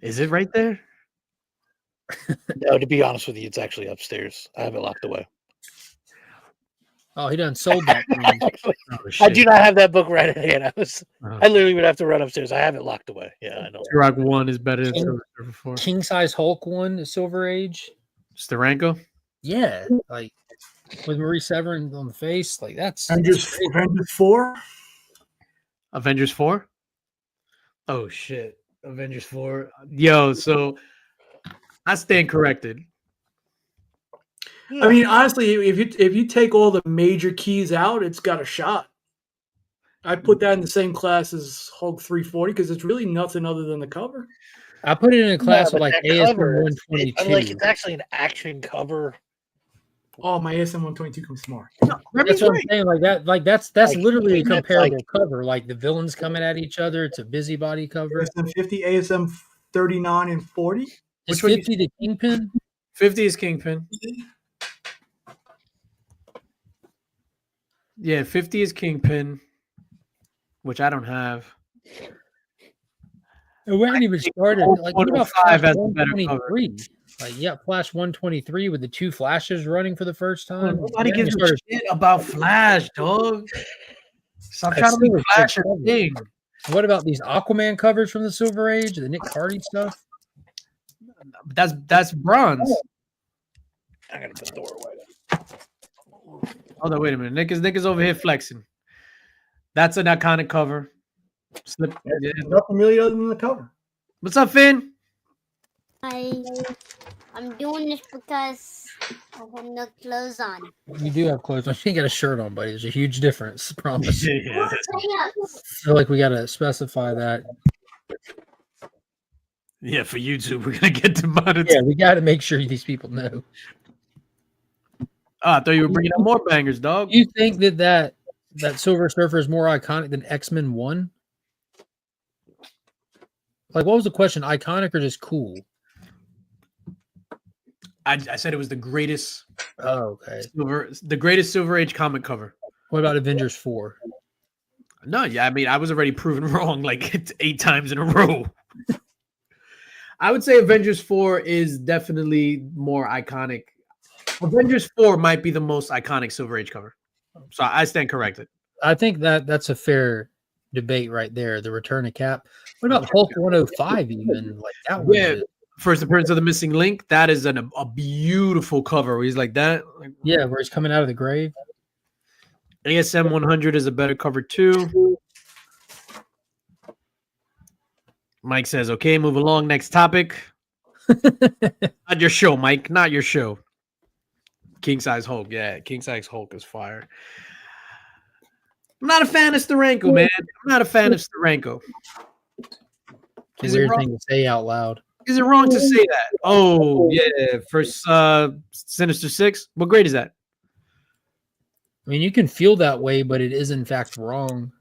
Is it right there? No, to be honest with you, it's actually upstairs. I have it locked away. Oh, he done sold that. Actually, Oh, I shit. do not have that book right at hand. Oh. I literally would have to run upstairs. I have it locked away. Yeah, I know. Turok 1 is better than King- Silver Surfer 4. King size Hulk one, the Silver Age. Steranko? Yeah, like with Marie Severin on the face, like that's Avengers 4. Avengers 4? Oh, shit. Avengers 4. Yo, so I stand corrected. I mean, honestly, if you take all the major keys out, it's got a shot. I put that in the same class as Hulk 340 because it's really nothing other than the cover. I put it in a class but with like that ASM cover, 122. I'm like, it's actually an action cover. Oh, my ASM 122 comes tomorrow. That's what I'm saying. Like that, that's Like, literally a that's like- comparable cover. Like the villains coming at each other. It's a busybody cover. ASM 50, ASM 39, and 40. Is Which one you- 50 the Kingpin? 50 is Kingpin. Yeah, 50 is Kingpin, which I don't have. We haven't even started. Like, what about 105 Flash has a better cover. 123? Like, yeah, Flash 123 with the two flashes running for the first time. Nobody We gives haven't a started- shit about Flash, dog. Stop I trying to still make think Flash a cover. thing. What about these Aquaman covers from the Silver Age, the Nick Cardy stuff? That's bronze. I'm gonna put Thor away. Hold on, wait a minute. Nick is over here flexing. That's an iconic cover. Slip. Yeah. Nothing really other than the cover. What's up, Finn? I'm doing this because I have no clothes on. You do have clothes on. You ain't got a shirt on, buddy. There's a huge difference. I promise. Yeah, I feel like we got to specify that. yeah, for YouTube, we're gonna get demonetized. Yeah, we got to make sure these people know. Oh, I thought you were bringing up more bangers, dog. Do you think that Silver Surfer is more iconic than X-Men 1? Like, what was the question? Iconic or just cool? I said it was the greatest Oh, okay. Silver Age comic cover. What about Avengers 4? No, yeah, I mean, I was already proven wrong like 8 times in a row. I would say Avengers 4 is definitely more iconic. Avengers 4 might be the most iconic Silver Age cover. So I stand corrected. I think that's a fair debate right there. The Return of Cap. What about Hulk 105 even? Like that one. Yeah. First appearance of the Missing Link. That is a beautiful cover where he's like that. Like, Yeah, where he's coming out of the grave. ASM 100 is a better cover too. Mike says, okay, move along. Next topic. Not your show, Mike. Not your show. King size Hulk. Yeah, King size Hulk is fire. I'm not a fan of Steranko, man. I'm not a fan of Steranko. It's a Is it weird wrong? thing to say out loud. Is it wrong to say that? Oh, yeah. First Sinister Six. What grade is that? I mean, you can feel that way, but it is in fact wrong.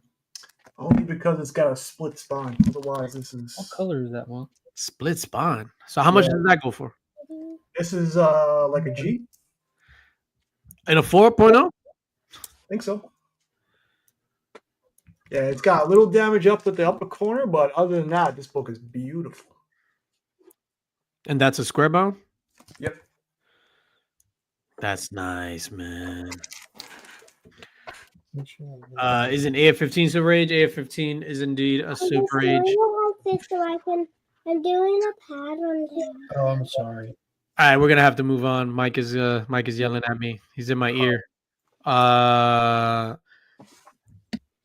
Only because it's got a split spine. Otherwise, this What is color is that one? Split spawn. So how much Yeah. does that go for? like a G. In a 4.0? I think so. Yeah, it's got a little damage up at the upper corner, but other than that, this book is beautiful. And that's a square bound? Yep. That's nice, man. Isn't AF-15 Silver Age? AF-15 is indeed a Super Age. I'm doing a pattern. Oh, I'm sorry. All right, we're gonna have to move on. Mike is yelling at me. He's in my ear.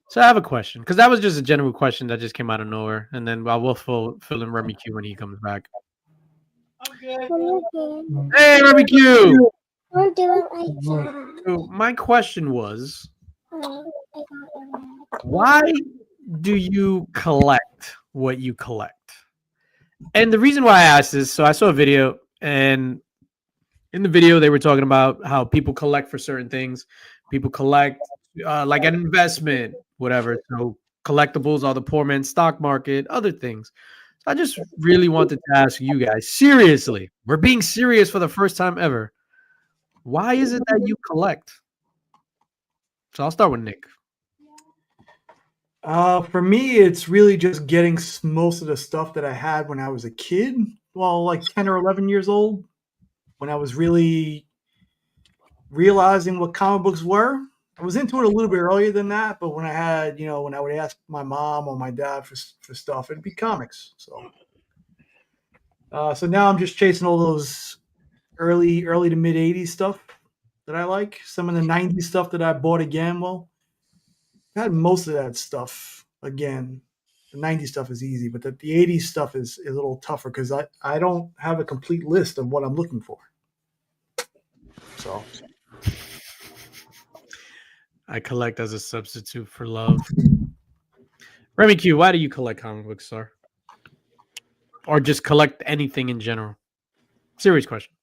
So I have a question because that was just a general question that just came out of nowhere, and then I will fill in Remy Q when he comes back. Hey, Remy Q. Don't do it like that. So my question was, I got it. why do you collect what you collect. And the reason why I asked this, so I saw a video, and in the video they were talking about how people collect for certain things. People collect like an investment, whatever. So collectibles are the poor man's stock market, other things. So I just really wanted to ask you guys, seriously, we're being serious for the first time ever. Why is it that you collect? So I'll start with Nick. For me, it's really just getting most of the stuff that I had when I was a kid. Well, like 10 or 11 years old, when I was really realizing what comic books were. I was into it a little bit earlier than that, but when I had, when I would ask my mom or my dad for stuff, it'd be comics. So now I'm just chasing all those early to mid 80s stuff that I like. Some of the 90s stuff that I bought again. Well, I had most of that stuff again. The 90s stuff is easy, but the 80s stuff is a little tougher because I don't have a complete list of what I'm looking for. So I collect as a substitute for love. Remy Q, why do you collect comic books, sir? Or just collect anything in general? Serious question.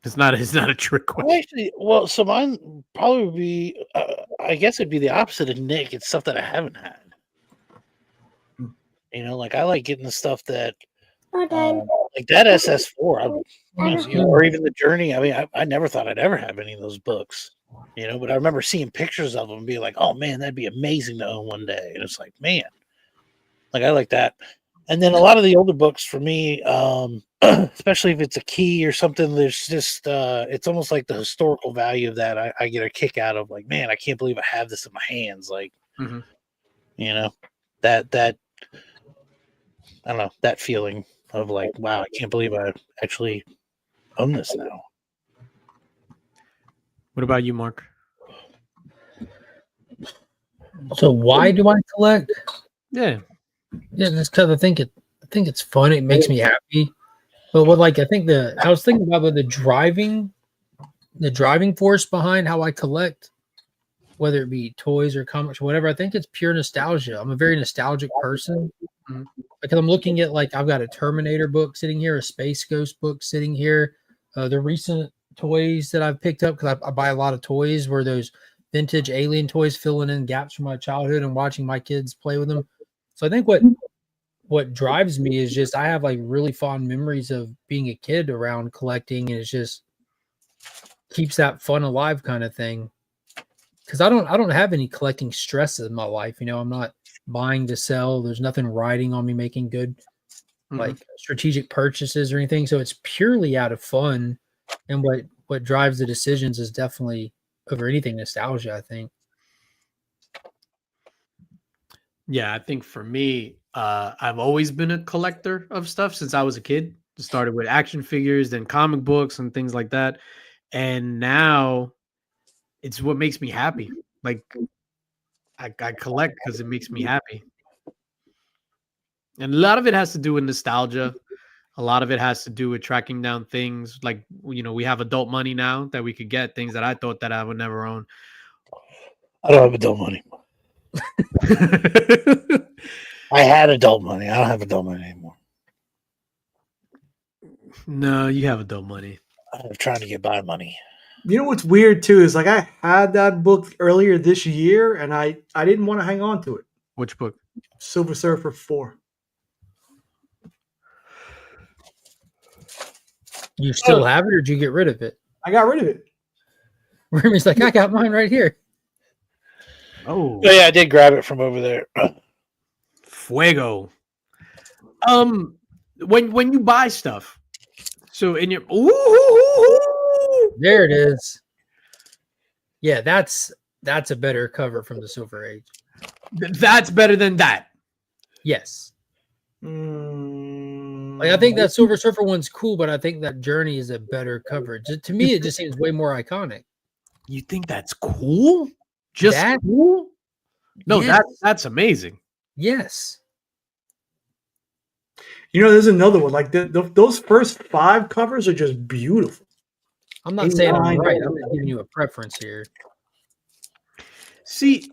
It's not a trick question. So mine probably would be, I guess it'd be the opposite of Nick. It's stuff that I haven't had. Like I like getting the stuff that, like that SS4, or even the Journey. I mean, I never thought I'd ever have any of those books, but I remember seeing pictures of them and being like, oh man, that'd be amazing to own one day. And it's like, man, like I like that. And then a lot of the older books for me, especially if it's a key or something, there's just it's almost like the historical value of that. I get a kick out of, like, man, I can't believe I have this in my hands. Like, that I don't know, that feeling of like, wow, I can't believe I actually own this now. What about you, Mark? So why do I collect? Yeah, just because I think it's fun. It makes me happy. But I was thinking about the driving force behind how I collect, whether it be toys or comics or whatever. I think it's pure nostalgia. I'm a very nostalgic person. Mm-hmm. Because I'm looking at, like, I've got a Terminator book sitting here, a Space Ghost book sitting here. The recent toys that I've picked up, because I buy a lot of toys, were those vintage Alien toys, filling in gaps from my childhood and watching my kids play with them. So I think what drives me is just I have like really fond memories of being a kid around collecting, and it just keeps that fun alive kind of thing. Because I don't have any collecting stress in my life. I'm not buying to sell. There's nothing riding on me making good like strategic purchases or anything. So it's purely out of fun. And what drives the decisions is definitely over anything nostalgia, I think. Yeah, I think for me, I've always been a collector of stuff since I was a kid. It started with action figures, then comic books and things like that. And now it's what makes me happy. Like I collect because it makes me happy. And a lot of it has to do with nostalgia. A lot of it has to do with tracking down things. Like, we have adult money now that we could get things that I thought that I would never own. I don't have adult money. I had adult money. I don't have adult money anymore. No, you have adult money. I'm trying to get by money. You know what's weird too is, like, I had that book earlier this year and I didn't want to hang on to it. Which book? Silver Surfer 4. You still have it, or did you get rid of it? I got rid of it. Remy's like, I got mine right here. Oh yeah, I did grab it from over there. Fuego. When you buy stuff, so in your there it is. Yeah, that's a better cover from the Silver Age. That's better than that. Yes. Like, I think that Silver Surfer one's cool, but I think that Journey is a better cover. To me, it just seems way more iconic. You think that's cool? Just that cool? No, yes. That's amazing. Yes. There's another one. Like those first 5 covers are just beautiful. I'm not saying I'm right. I'm just giving you a preference here. See,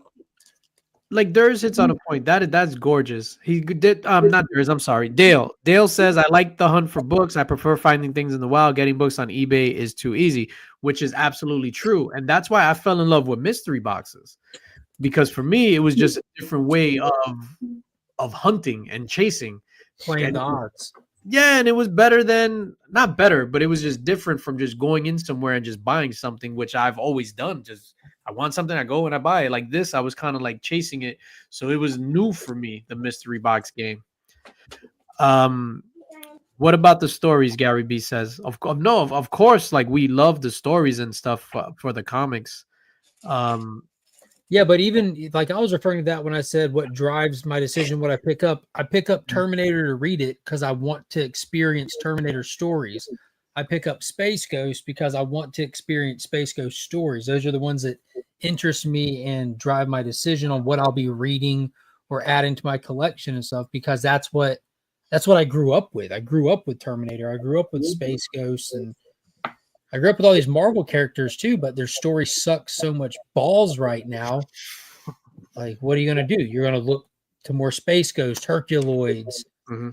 like Durs hits on a point. That's gorgeous. He did not Durs, I'm sorry. Dale. Dale says, I like the hunt for books. I prefer finding things in the wild. Getting books on eBay is too easy, which is absolutely true. And that's why I fell in love with mystery boxes. Because for me, it was just a different way of hunting and chasing. Playing And the odds. yeah, and it was better than not better, but it was just different from just going in somewhere and just buying something, which I've always done. Just I want something, I go and I buy it. Like this, I was kind of like chasing it. So it was new for me, the mystery box game. What about the stories? Gary B says, of course, like we love the stories and stuff for the comics. Yeah, but even like I was referring to that when I said what drives my decision, what I pick up Terminator to read it because I want to experience Terminator stories. I pick up Space Ghost because I want to experience Space Ghost stories. Those are the ones that interest me and drive my decision on what I'll be reading or adding to my collection and stuff, because that's what I grew up with. I grew up with Terminator. I grew up with Space Ghost, and I grew up with all these Marvel characters too, but their story sucks so much balls right now. Like, what are you going to do? You're going to look to more Space Ghost, Herculoids,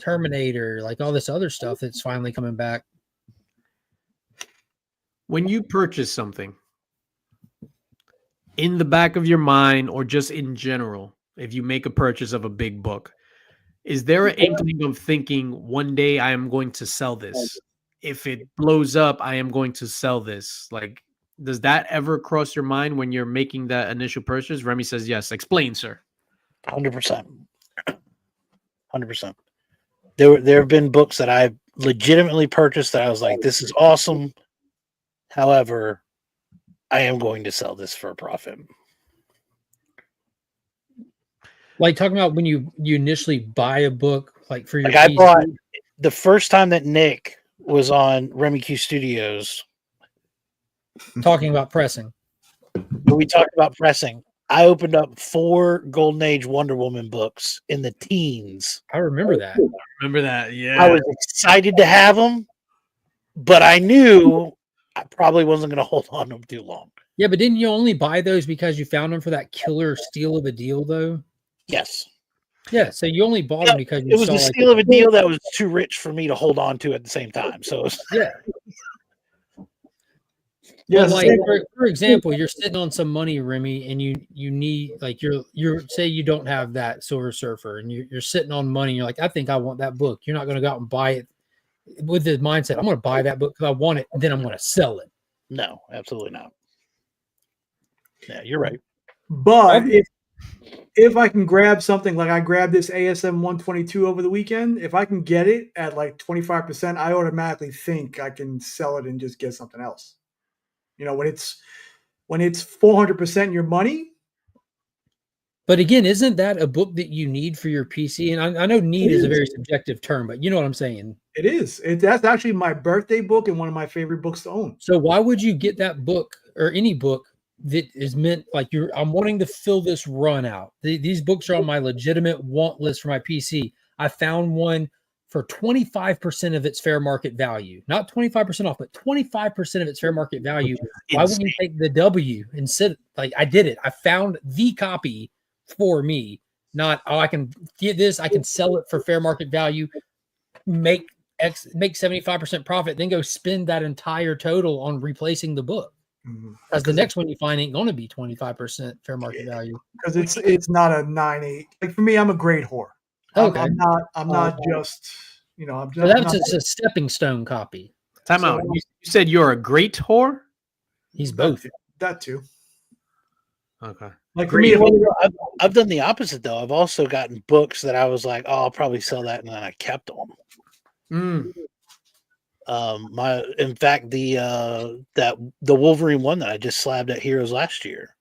Terminator, like all this other stuff that's finally coming back. When you purchase something, in the back of your mind or just in general, if you make a purchase of a big book, is there an inkling of thinking one day I am going to sell this? If it blows up, I am going to sell this. Like, does that ever cross your mind when you're making that initial purchase? Remy says yes. Explain, sir. 100%. 100%. There have been books that I've legitimately purchased that I was like, this is awesome. However, I am going to sell this for a profit. Like talking about when you initially buy a book, like for your Like I PC. bought the first time that Nick was on Remy Q Studios. Talking about pressing. We talked about pressing. I opened up 4 Golden Age Wonder Woman books in the teens. I remember that. Remember that? Yeah. I was excited to have them, but I knew I probably wasn't going to hold on to them too long. Yeah, but didn't you only buy those because you found them for that killer steal of a deal, though? Yes. Yeah, so you only bought them because you It was saw the steal of a deal that was too rich for me to hold on to at the same time. So yeah. Yeah, Well, like for example, you're sitting on some money, Remy, and you need like you're say you don't have that Silver Surfer, and you're sitting on money. And you're like, I think I want that book. You're not going to go out and buy it with the mindset, I'm going to buy that book because I want it, and then I'm going to sell it. no, absolutely not. Yeah, you're right. But if I can grab something like I grabbed this ASM 122 over the weekend, if I can get it at like 25%, I automatically think I can sell it and just get something else. You know, when it's 400% your money. But again, isn't that a book that you need for your PC? And I know need is a very subjective term, but you know what I'm saying. It is. That's actually my birthday book and one of my favorite books to own. So why would you get that book or any book that is meant like I'm wanting to fill this run out? These books are on my legitimate want list for my PC. I found one for 25% of its fair market value, not 25% off, but 25% of its fair market value. Why wouldn't you take the W and sit like I did it? I found the copy for me, not I can get this, I can sell it for fair market value, make 75% profit, then go spend that entire total on replacing the book. Because the next one you find ain't going to be 25% fair market value. Because it's not a 9.8. Like for me, I'm a grade whore. Okay. I'm not just, you know, I'm just. So that's just a stepping stone copy. Time out. You said you're a great whore? He's both. That too. Okay. Like for me, I've done the opposite though. I've also gotten books that I was like, oh, I'll probably sell that, and then I kept them. In fact, the Wolverine one that I just slabbed at Heroes last year.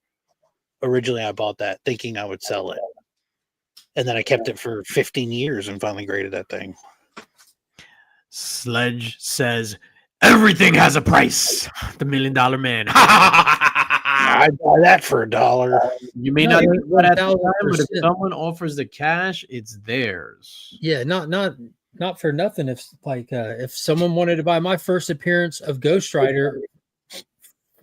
Originally, I bought that thinking I would sell it, and then I kept it for 15 years and finally graded that thing. Sledge says everything has a price. The $1 Million Man. I'd buy that for $1. You may not get that at the time, but if someone offers the cash, it's theirs. Yeah, not for nothing. If someone wanted to buy my first appearance of Ghost Rider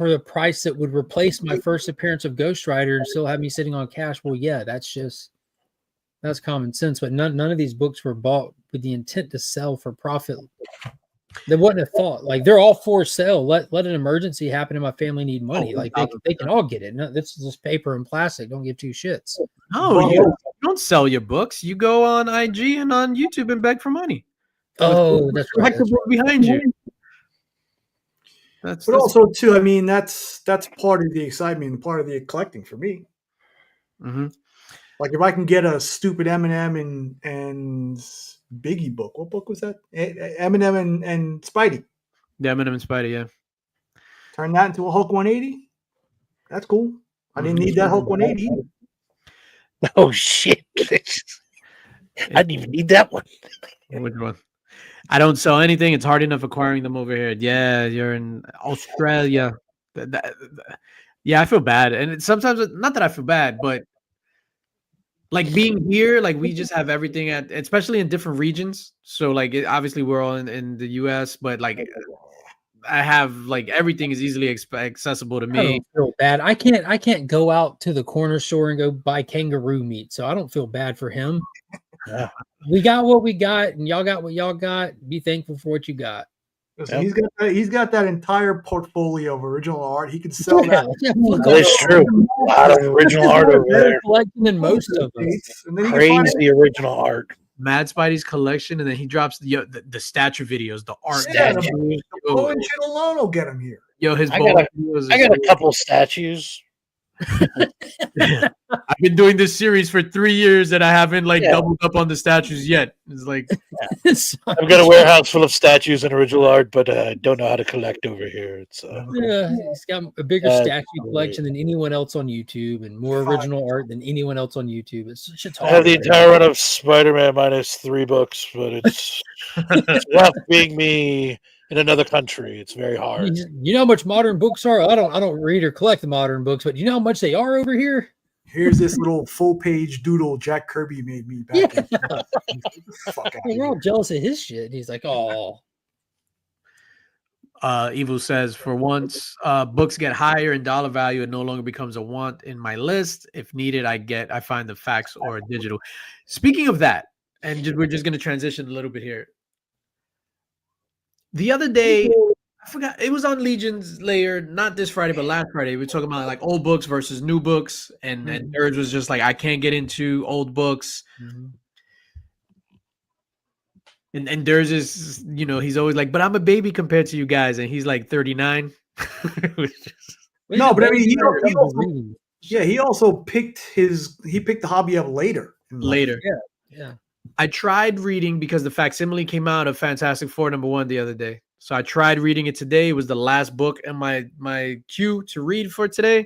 for the price that would replace my first appearance of Ghost Rider and still have me sitting on cash. Well, yeah, that's common sense. But none of these books were bought with the intent to sell for profit. There wasn't a thought. Like, they're all for sale. Let an emergency happen and my family need money. Like, they can all get it. No, this is just paper and plastic. Don't give two shits. No, you don't sell your books. You go on IG and on YouTube and beg for money. Oh, that's right. The book behind you. But also too, I mean, that's part of the excitement and part of the collecting for me. Mm-hmm. Like if I can get a stupid Eminem and Biggie book. What book was that? Eminem and Spidey. Yeah, Eminem and Spidey, yeah. Turn that into a Hulk 180. That's cool. I didn't need that Hulk 180 either. Oh shit! I didn't even need that one. Which one? I don't sell anything. It's hard enough acquiring them over here. Yeah, you're in Australia. Yeah, I feel bad, and sometimes not that I feel bad, but like being here, like we just have everything especially in different regions. So like obviously we're all in the U.S., but like I have like everything is easily accessible to me. I don't feel bad. I can't go out to the corner store and go buy kangaroo meat, so I don't feel bad for him. Yeah. We got what we got, and y'all got what y'all got. Be thankful for what you got. Listen, he's got that entire portfolio of original art. He can sell that. That's true. A lot of original art over there. Collecting than most of us. Crazy original art. Mad Spidey's collection, and then he drops the statue videos, the art. Yeah, the Poe and shit alone will get him here. Yo, his I got a couple statues. I've been doing this series for 3 years and I haven't doubled up on the statues yet. It's like I've got a warehouse full of statues and original art, but I don't know how to collect over here. It's he's got a bigger statue collection than anyone else on YouTube and more original art than anyone else on YouTube. It's such a I have the entire run of Spider-Man minus 3 books, but it's rough being me in another country. It's very hard. You know how much modern books are? I don't read or collect the modern books, but you know how much they are over here? Here's this little full-page doodle Jack Kirby made me back. We're all jealous of his shit. He's like, oh. Evil says, for once, books get higher in dollar value and no longer becomes a want in my list. If needed, I find the fax or digital. Speaking of that, and we're just going to transition a little bit here. The other day, I forgot, it was on Legion's Lair, not this Friday, but last Friday. We were talking about like old books versus new books, and Nerds was just like, I can't get into old books. And Durs is, he's always like, but I'm a baby compared to you guys, and he's like 39. No, but I mean, he also picked the hobby up later. Yeah. I tried reading because the facsimile came out of Fantastic Four #1 the other day. So I tried reading it today. It was the last book in my queue to read for today.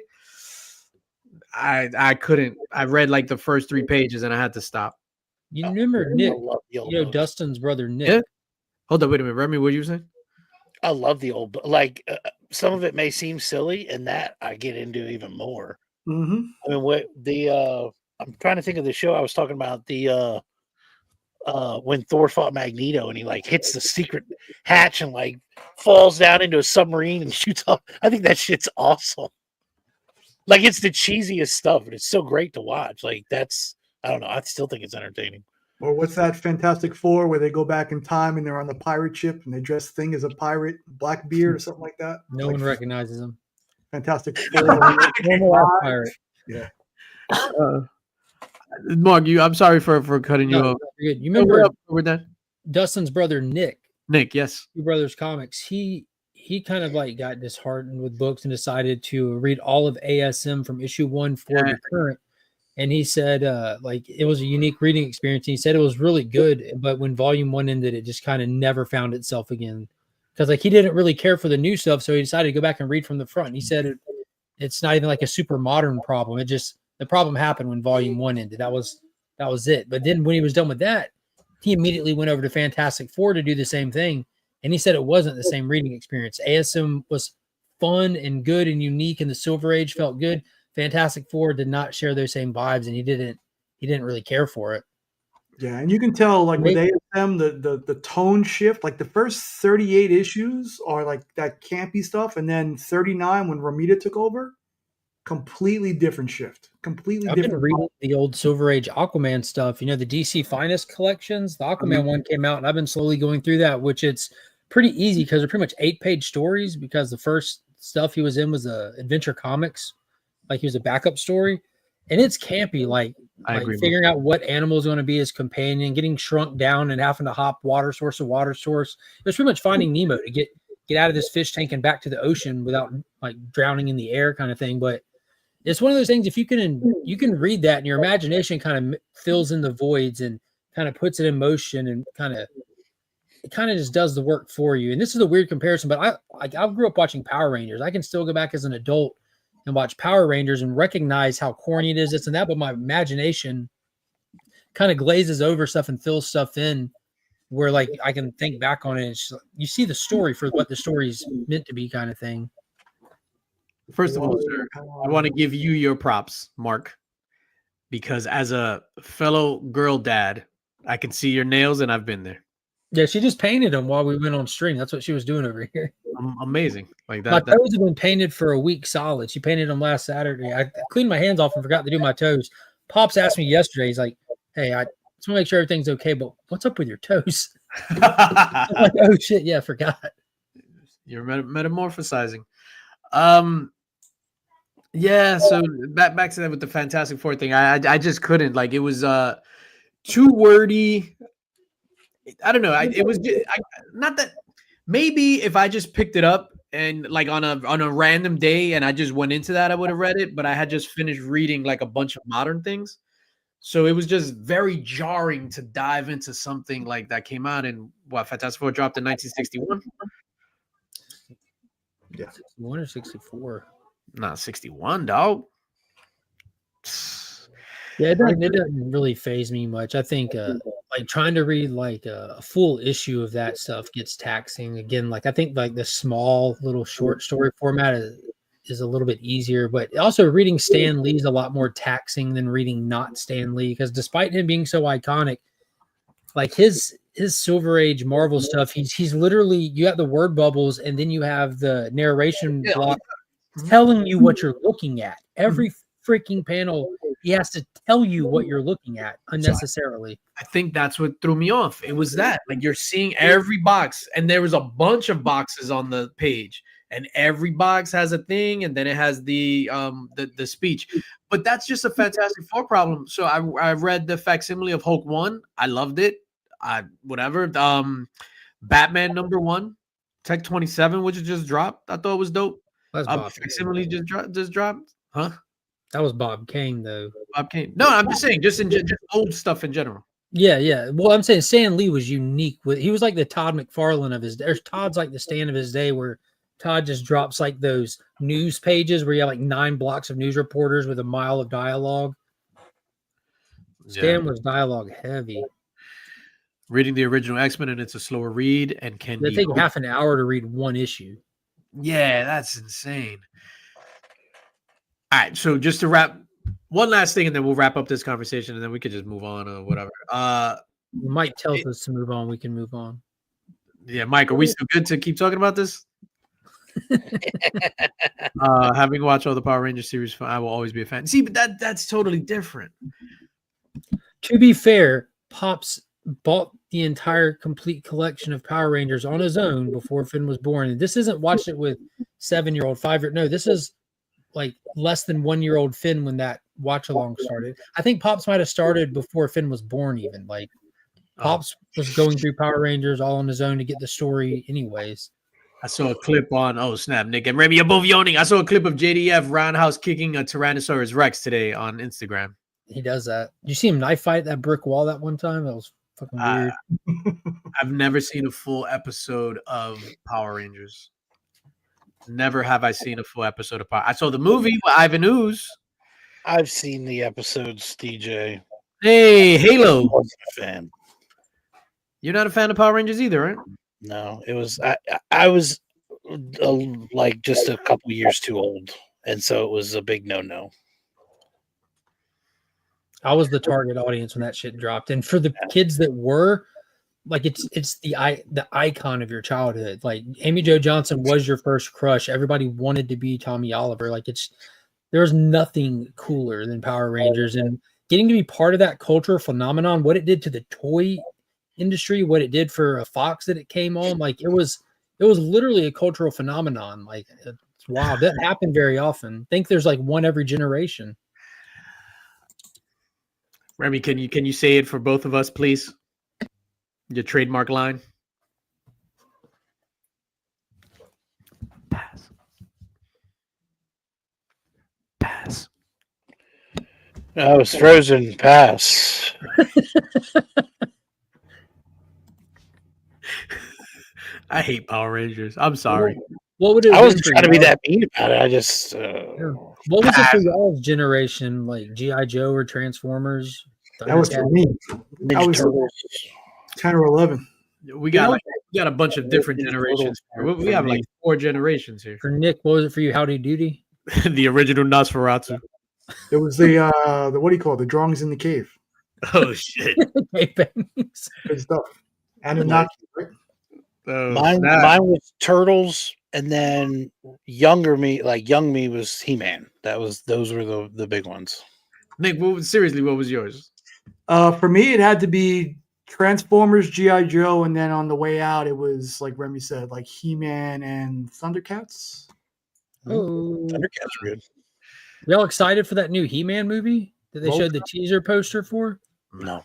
I couldn't. I read like the first 3 pages and I had to stop. You remember Nick? Dustin's brother Nick. Yeah. Hold on, wait a minute, Remy. What were you saying? I love the old book. Like some of it may seem silly, and that I get into even more. Mm-hmm. I mean, I'm trying to think of the show I was talking about. When Thor fought Magneto and he like hits the secret hatch and like falls down into a submarine and shoots up. I think that shit's awesome. Like it's the cheesiest stuff, and it's so great to watch. Like I don't know. I still think it's entertaining. Or what's that Fantastic Four where they go back in time and they're on the pirate ship and they dress Thing as a pirate, Blackbeard or something like that? No one recognizes him. Fantastic Four. Pirate. Yeah. Mark, I'm sorry for cutting you off. You remember we're done? Dustin's brother Nick, yes. Two Brothers Comics. He kind of like got disheartened with books and decided to read all of ASM from issue 1 forward to current. And he said like it was a unique reading experience. He said it was really good, but when volume 1 ended, it just kind of never found itself again. Because like he didn't really care for the new stuff, so he decided to go back and read from the front. And he said it's not even like a super modern problem. It just the problem happened when volume 1 ended. That was it. But then when he was done with that, he immediately went over to Fantastic Four to do the same thing. And he said it wasn't the same reading experience. ASM was fun and good and unique, and the Silver Age felt good. Fantastic Four did not share those same vibes, and he didn't really care for it. Yeah, and you can tell like with Maybe- ASM the tone shift. Like the first 38 issues are like that campy stuff, and then 39 when Romita took over, completely different shift. Completely I've been different. reading the old Silver Age Aquaman stuff. You know, the DC Finest collections. The Aquaman one came out, and I've been slowly going through that, which it's pretty easy because they're pretty much 8-page stories. Because the first stuff he was in was Adventure Comics, like he was a backup story, and it's campy. Like I agree. figuring out what animal is going to be his companion, getting shrunk down, and having to hop water source to water source. It was pretty much finding Nemo to get out of this fish tank and back to the ocean without like drowning in the air, kind of thing. But it's one of those things. If you can read that, and your imagination kind of fills in the voids and kind of puts it in motion, and it kind of just does the work for you. And this is a weird comparison, but I grew up watching Power Rangers. I can still go back as an adult and watch Power Rangers and recognize how corny it is, this and that. But my imagination kind of glazes over stuff and fills stuff in, where like I can think back on it. It's just, you see the story for what the story's meant to be, kind of thing. First of all, sir, I want to give you your props, Mark, because as a fellow girl dad, I can see your nails, and I've been there. Yeah, she just painted them while we went on stream. That's what she was doing over here. Amazing, like My that. toes have been painted for a week solid. She painted them last Saturday. I cleaned my hands off and forgot to do my toes. Pops asked me yesterday. He's like, "Hey, I just want to make sure everything's okay, but what's up with your toes?" I'm like, "Oh shit, yeah, I forgot." You're metamorphosizing. Yeah. So back to that with the Fantastic Four thing. I just couldn't, like, it was too wordy. I don't know. It was just, not that. Maybe if I just picked it up and like on a random day and I just went into that, I would have read it. But I had just finished reading like a bunch of modern things, so it was just very jarring to dive into something like that came out in what Fantastic Four dropped in 1961. Yeah, 61 or 64. Not 61, dog. Yeah, it doesn't really phase me much. I think like trying to read like a full issue of that stuff gets taxing. Again, like I think like the small little short story format is a little bit easier, but also reading Stan Lee's a lot more taxing than reading not Stan Lee, because despite him being so iconic, like his Silver Age Marvel stuff, he's literally, you have the word bubbles and then you have the narration block telling you what you're looking at. Every freaking panel, he has to tell you what you're looking at unnecessarily. I think that's what threw me off. It was that, like, you're seeing every box, and there was a bunch of boxes on the page, and every box has a thing, and then it has the speech. But that's just a Fantastic Four problem. So I read the facsimile of Hulk 1. I loved it. Whatever. Batman #1, Tech 27, which just dropped. I thought it was dope. That's Bob. Facsimile just dropped. Huh? That was Bob Kane, though. Bob Kane. No, I'm just saying, just old stuff in general. Yeah. Well, I'm saying Stan Lee was unique. He was like the Todd McFarlane of his day. Todd's like the Stan of his day, where Todd just drops like those news pages where you have like 9 blocks of news reporters with a mile of dialogue. Stan was dialogue heavy. Reading the original X-Men, and it's a slower read and can They take half an hour to read one issue. Yeah, that's insane. All right, so just to wrap, one last thing, and then we'll wrap up this conversation, and then we could just move on or whatever. Mike tells us to move on. We can move on. Yeah, Mike, are we still good to keep talking about this? Having watched all the Power Rangers series, I will always be a fan. See, but that's totally different. To be fair, Pops bought the entire complete collection of Power Rangers on his own before Finn was born. And this isn't watched it with 7-year-old, 5-year. No, this is like less than 1-year-old Finn when that watch along started. I think Pops might have started before Finn was born, even. Like Pops was going through Power Rangers all on his own to get the story, anyways. I saw a clip on snap, Nick and Remy above yawning. I saw a clip of JDF roundhouse kicking a Tyrannosaurus Rex today on Instagram. He does that. Did you see him knife fight that brick wall that one time? That was fucking weird. I've never seen a full episode of Power Rangers. Never have I seen a full episode of Power. I saw the movie with Ivan Ooze. I've seen the episodes, DJ. Hey, Halo. I wasn't a fan. You're not a fan of Power Rangers either, right? No, it was I was like just a couple years too old, and so it was a big no-no. I was the target audience when that shit dropped. And for the kids that were, like, it's the icon of your childhood. Like, Amy Jo Johnson was your first crush. Everybody wanted to be Tommy Oliver. Like, there's nothing cooler than Power Rangers, and getting to be part of that cultural phenomenon, what it did to the toy industry, what it did for Fox that it came on, like it was literally a cultural phenomenon. Like, it's wild. That happened very often. I think there's like one every generation. Remy, can you say it for both of us, please? Your trademark line. Pass. Pass. I was frozen. Pass. I hate Power Rangers. I'm sorry. What would it? I wasn't trying to be that mean about it. I just. What was it for y'all's generation? Like G.I. Joe or Transformers? That was for me. I was Turtles. 10 or 11. We got a bunch of different generations. We have like 4 generations here. For Nick, what was it for you? Howdy Doody? The original Nosferatu. There was the what do you call it? The drawings in the cave. Oh shit! Good stuff. Anunnaki, right? Mine was Turtles, and then young me was He-Man. Those were the big ones. Nick, what was yours? For me, it had to be Transformers, G.I. Joe, and then on the way out, it was like Remy said, like He-Man and Thundercats. Oh, Thundercats were good. Y'all excited for that new He-Man movie that they showed the teaser poster for? No.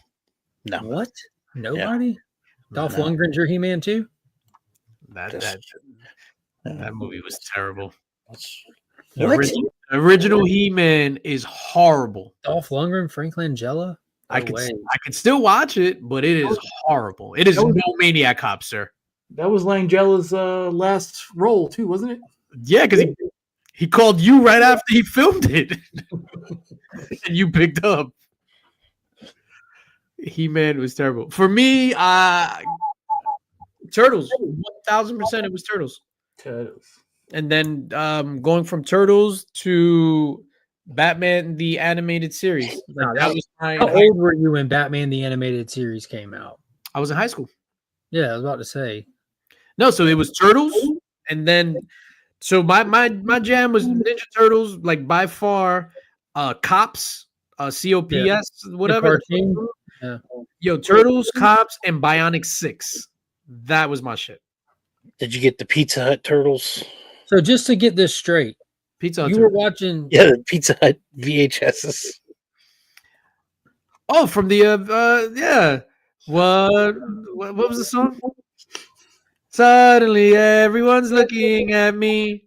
What? Nobody? Dolph Lundgren's your He-Man too? That movie was terrible. What? Original He-Man is horrible. Dolph Lundgren, Frank Langella? I could still watch it, but it is horrible. It is no Maniac Cop, sir. That was Langella's last role too, wasn't it? Yeah, because he called you right after he filmed it, and you picked up. He-Man was terrible for me. Turtles, 1,000%. It was Turtles. And then going from Turtles to Batman the Animated Series. How old were you when Batman the Animated Series came out? I was in high school. Yeah, I was about to say. No, so it was Turtles, and then so my jam was Ninja Turtles, like by far. Cops, COPS, whatever. Yeah. Yo, Turtles, Cops, and Bionic 6. That was my shit. Did you get the Pizza Hut Turtles? So just to get this straight, Pizza Hut. You were watching. Yeah, the Pizza Hut VHSs. Oh, from the yeah. What was the song? Suddenly everyone's looking at me.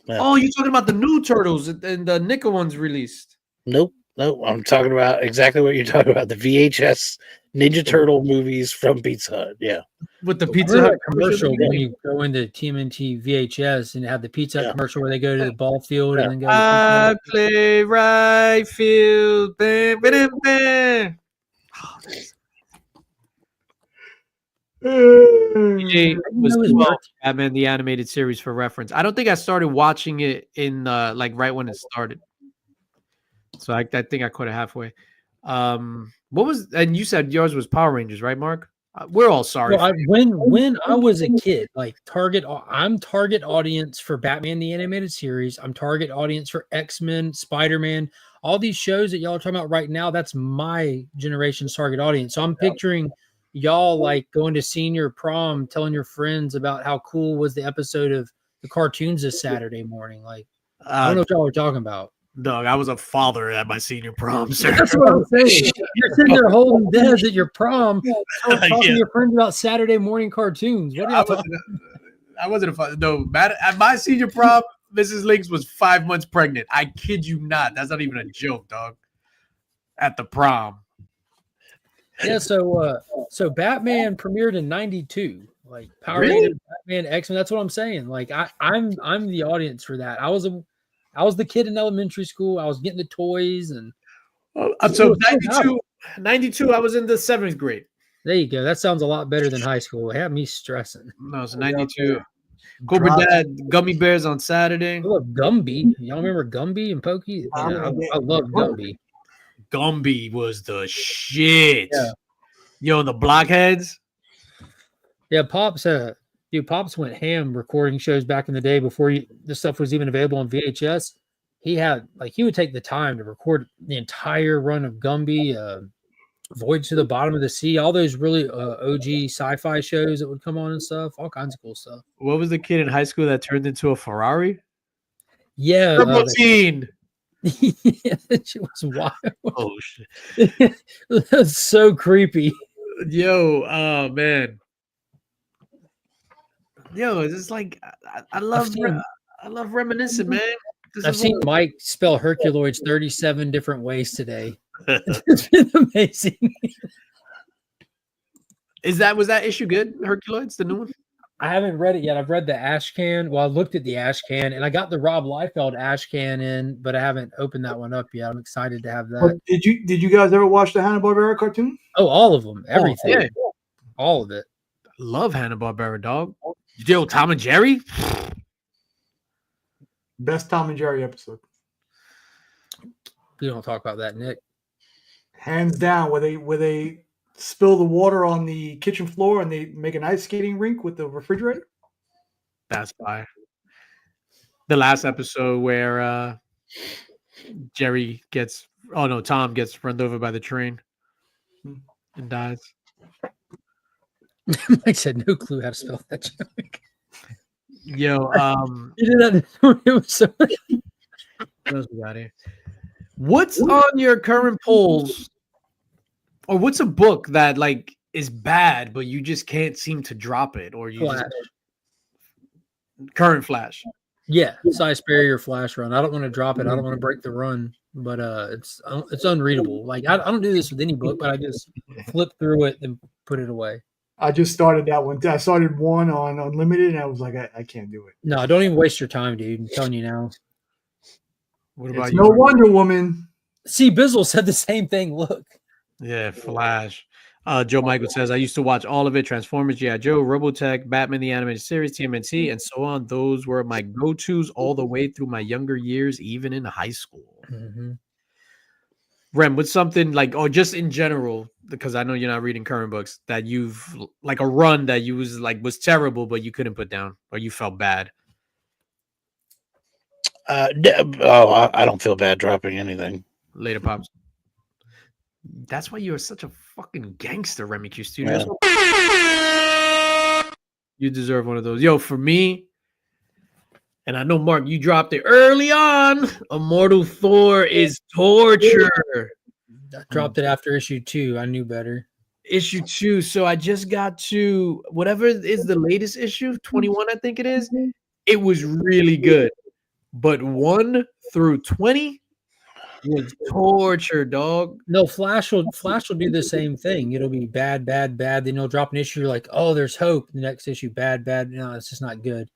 Yeah. Oh, you're talking about the new Turtles and the Nickel ones released. Nope. I'm talking about exactly what you're talking about. The VHS Ninja Turtle movies from Pizza Hut. Yeah. With the Pizza Hut commercial when you go into TMNT VHS and have the Pizza Hut commercial where they go to the ball field and then go. I play right field. Bam, bam, bam. Batman the Animated Series for reference. I don't think I started watching it in like right when it started. So I think I caught it halfway. What was, and you said yours was Power Rangers, right, Mark? We're all sorry. Well, when I was a kid, like I'm target audience for Batman the Animated Series. I'm target audience for X-Men, Spider-Man, all these shows that y'all are talking about right now. That's my generation's target audience. So I'm picturing y'all like going to senior prom, telling your friends about how cool was the episode of the cartoons this Saturday morning. Like, I don't know what y'all were talking about. Dog, I was a father at my senior prom, sir. That's what I'm saying. You're sitting there holding deads at your prom, talking to your friends about Saturday morning cartoons. What are you talking about? I wasn't a father. No, at my senior prom, Mrs. Links was 5 months pregnant. I kid you not. That's not even a joke, dog. At the prom. Yeah, so Batman premiered in '92. Like Power Rangers, Batman, X-Men. That's what I'm saying. Like I'm the audience for that. I was the kid in elementary school. I was getting the toys and so 92, I was in the 7th grade. There you go. That sounds a lot better than high school. It had me stressing. No, it's 92. Cobra Dad, Gummy Bears on Saturday. I love Gumby. Y'all remember Gumby and Pokey? Yeah, I love Gumby. Gumby was the shit. Yeah. Yo, the blockheads. Yeah, Pops. Pops went ham recording shows back in the day before this stuff was even available on VHS. He would take the time to record the entire run of Gumby, Voyage to the Bottom of the Sea, all those really OG sci-fi shows that would come on and stuff, all kinds of cool stuff. What was the kid in high school that turned into a Ferrari? Yeah, Turbo Teen. yeah, that shit was wild. Oh shit. That's so creepy. Yo, oh man. Yo, it's just like I love reminiscing, man. I've seen Mike spell Herculoids 37 different ways today. It's been amazing. Was that issue good? Herculoids, the new one? I haven't read it yet. I've read the ash can. Well, I looked at the ash can and I got the Rob Liefeld ash can in, but I haven't opened that one up yet. I'm excited to have that. Did you guys ever watch the Hanna-Barbera cartoon? Oh, all of them. Everything. Yeah. All of it. Love Hanna-Barbera, dog. Yo, Tom and Jerry? Best Tom and Jerry episode. We don't talk about that, Nick. Hands down, where they spill the water on the kitchen floor and they make an ice skating rink with the refrigerator. That's fire. The last episode where Tom gets run over by the train and dies. Mike said no clue how to spell that joke. Yo, You did that. It was so what else we got here? What's on your current polls? Or what's a book that like is bad, but you just can't seem to drop it, or you Flash. Current Flash? Yeah, size barrier Flash run. I don't want to drop it. I don't want to break the run, but it's unreadable. Like I don't do this with any book, but I just flip through it and put it away. I just started that one. I started one on Unlimited, and I was like, I can't do it. No, don't even waste your time, dude. I'm telling you now. What about It's you? no Wonder Woman. See, Bizzle said the same thing. Look. Yeah, Flash. Joe Michael says, I used to watch all of it, Transformers, G.I. Joe, Robotech, Batman the Animated Series, TMNT, and so on. Those were my go-tos all the way through my younger years, even in high school. Mm-hmm. Rem, what's something like, or just in general, because I know you're not reading current books, that you've, like a run that you was terrible, but you couldn't put down, or you felt bad? I don't feel bad dropping anything. Later, Pops. That's why you're such a fucking gangster, Remy Q Studios. Yeah. You deserve one of those. Yo, for me, and I know, Mark, you dropped it early on. Immortal Thor is torture. I dropped it after issue 2. I knew better. Issue 2. So I just got to whatever is the latest issue, 21, I think it is. It was really good. But 1 through 20 was torture, dog. No, Flash will do the same thing. It'll be bad, bad, bad. Then he'll drop an issue. You're like, oh, there's hope. The next issue, bad, bad. No, it's just not good.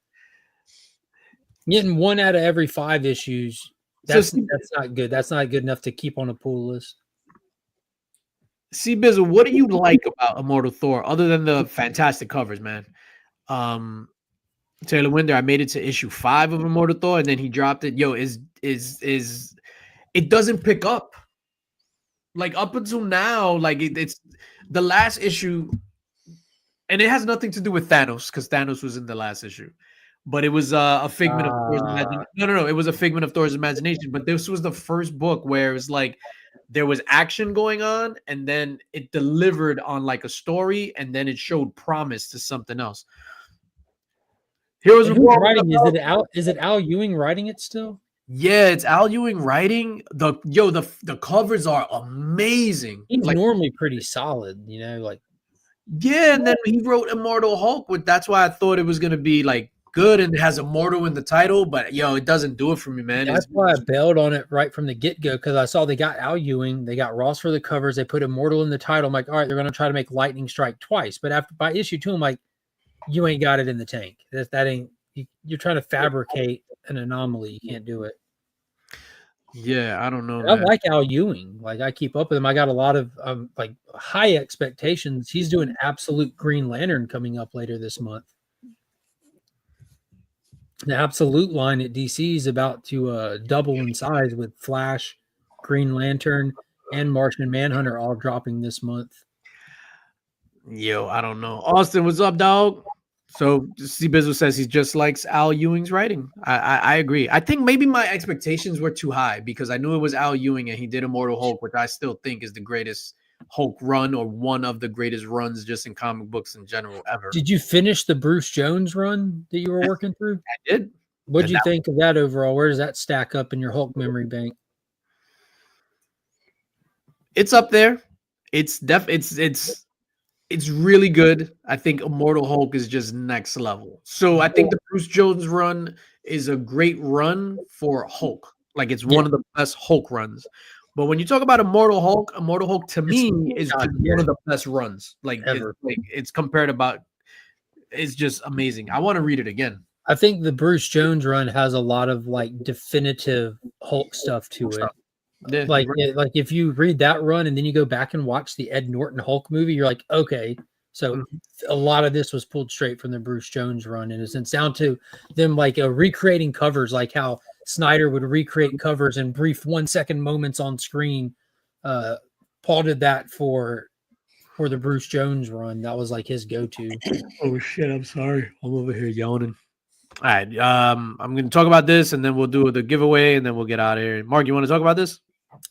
Getting 1 out of every 5 issues. That's not good. That's not good enough to keep on a pull list. See, Bizzle, what do you like about Immortal Thor other than the fantastic covers, man? Taylor Winder, I made it to issue 5 of Immortal Thor, and then he dropped it. Yo, is it doesn't pick up. Like up until now, like it's the last issue, and it has nothing to do with Thanos because Thanos was in the last issue, but it was a figment of Thor's imagination. No, it was a figment of Thor's imagination. But this was the first book where it was like there was action going on, and then it delivered on like a story, and then it showed promise to something else. Heroes of War writing is it Al Ewing writing it still? Yeah, it's Al Ewing writing. The covers are amazing. He's like, normally pretty solid, like. Yeah, and then he wrote Immortal Hulk, that's why I thought it was gonna be like good and it has Immortal in the title, but it doesn't do it for me, man. That's why I bailed on it right from the get-go, because I saw they got Al Ewing, they got Ross for the covers, they put Immortal in the title. I'm like, all right, they're gonna try to make Lightning strike twice. But by issue 2, I'm like, you ain't got it in the tank. That ain't you're trying to fabricate an anomaly. You can't do it. Yeah, I don't know. I like Al Ewing. Like I keep up with him. I got a lot of like high expectations. He's doing Absolute Green Lantern coming up later this month. The Absolute line at DC is about to double in size with Flash, Green Lantern, and Martian Manhunter all dropping this month. Yo, I don't know. Austin, what's up, dog? So C Bizzle says he just likes Al Ewing's writing. I agree. I think maybe my expectations were too high because I knew it was Al Ewing and he did Immortal Hulk, which I still think is the greatest Hulk run or one of the greatest runs just in comic books in general ever. Did you finish the Bruce Jones run that you were working through? I did. What'd you think of that overall? Where does that stack up in your Hulk memory bank? It's up there. It's really good. I think Immortal Hulk is just next level. So I think the Bruce Jones run is a great run for Hulk. Like it's one of the best Hulk runs. But when you talk about Immortal Hulk to me is just one of the best runs. Like ever. It's compared about. It's just amazing. I want to read it again. I think the Bruce Jones run has a lot of like definitive Hulk stuff to it. Yeah. Like if you read that run and then you go back and watch the Ed Norton Hulk movie, you're like, okay, so a lot of this was pulled straight from the Bruce Jones run in a sense, down to them like recreating covers, like how Snyder would recreate covers in brief 1 second moments on screen. Paul did that for the Bruce Jones run. That was like his go-to. Oh shit! I'm sorry. I'm over here yawning. All right. I'm going to talk about this, and then we'll do the giveaway, and then we'll get out of here. Mark, you want to talk about this?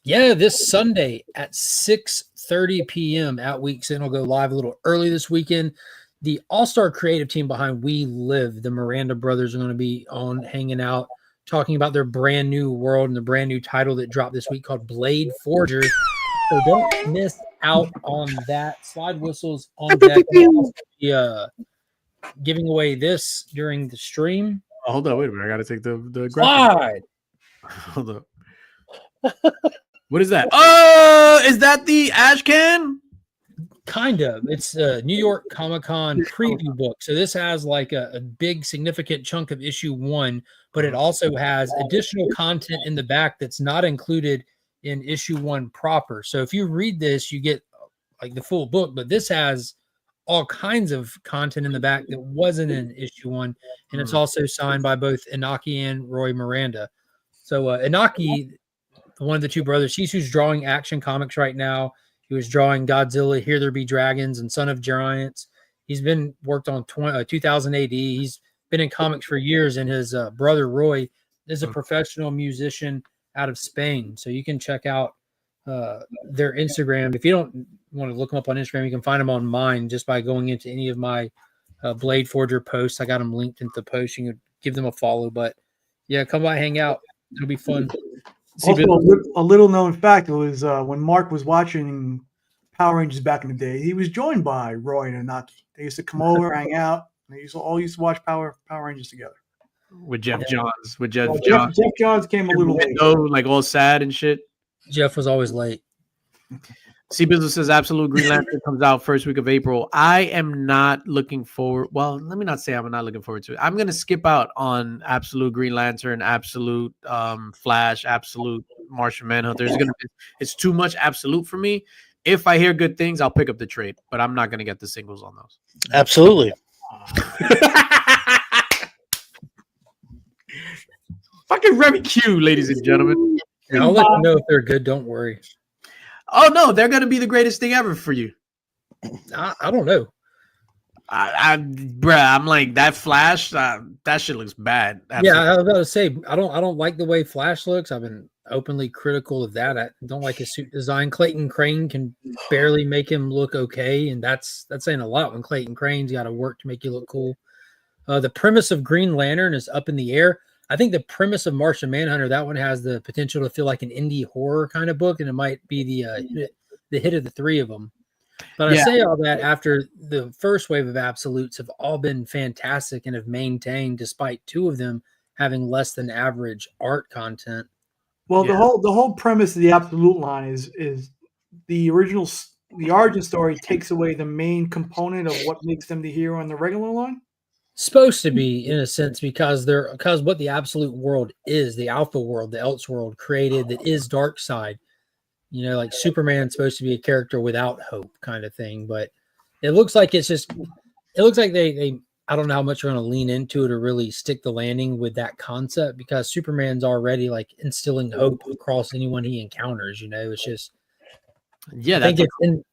Yeah, this Sunday at 6:30 p.m. at Weeks In. I'll go live a little early this weekend. The all-star creative team behind We Live, the Miranda brothers, are going to be on hanging out, talking about their brand new world and the brand new title that dropped this week called Blade Forger. So don't miss out on that. Slide whistles on deck. We'll also be, giving away this during the stream. Oh, hold on, wait a minute. I got to take the graphic. Slide. Hold up. What is that? Is that the ash can? Kind of. It's a New York Comic-Con preview book. So this has like a big significant chunk of issue 1, but it also has additional content in the back that's not included in issue 1 proper. So if you read this, you get like the full book, but this has all kinds of content in the back that wasn't in issue 1, and it's also signed by both Inaki and Roy Miranda. So Inaki, one of the two brothers, he's who's drawing Action Comics right now. He was drawing Godzilla, Here There Be Dragons, and Son of Giants. He's been worked on 2000 AD. He's been in comics for years, and his brother Roy is a professional musician out of Spain. So you can check out their Instagram. If you don't want to look them up on Instagram, you can find them on mine just by going into any of my Blade Forger posts. I got them linked into the post. You can give them a follow. But yeah, come by, hang out. It'll be fun. Also, a little known fact was when Mark was watching Power Rangers back in the day, he was joined by Roy and Inaki. They used to come over, hang out. They all used to watch Power Rangers together. With Jeff Johns. Jeff Johns came a little late. Like all sad and shit. Jeff was always late. C Business says Absolute Green Lantern comes out first week of April. I am not looking forward. Well, let me not say I'm not looking forward to it. I'm going to skip out on Absolute Green Lantern, Absolute Flash, Absolute Martian Manhunter. It's too much Absolute for me. If I hear good things, I'll pick up the trade, but I'm not going to get the singles on those. Absolutely. Fucking Remy Q, ladies and gentlemen. Yeah, I'll let you know if they're good. Don't worry. Oh no, they're gonna be the greatest thing ever for you. I don't know. I'm like that Flash. That shit looks bad. Absolutely. Yeah, I was about to say I don't like the way Flash looks. I've been openly critical of that. I don't like his suit design. Clayton Crane can barely make him look okay, and that's saying a lot when Clayton Crane's got to work to make you look cool. The premise of Green Lantern is up in the air. I think the premise of Martian Manhunter, that one has the potential to feel like an indie horror kind of book, and it might be the hit of the three of them. But I say all that after the first wave of absolutes have all been fantastic and have maintained, despite two of them having less than average art content. Well, the whole premise of the absolute line is the origin story takes away the main component of what makes them the hero on the regular line. Supposed to be, in a sense, because what the absolute world is, the alpha world, the else world created that is dark side. You know, like Superman's supposed to be a character without hope kind of thing, but it looks like they I don't know how much they're going to lean into it or really stick the landing with that concept, because Superman's already like instilling hope across anyone he encounters. You know, it's just Yeah, I think that's it's in.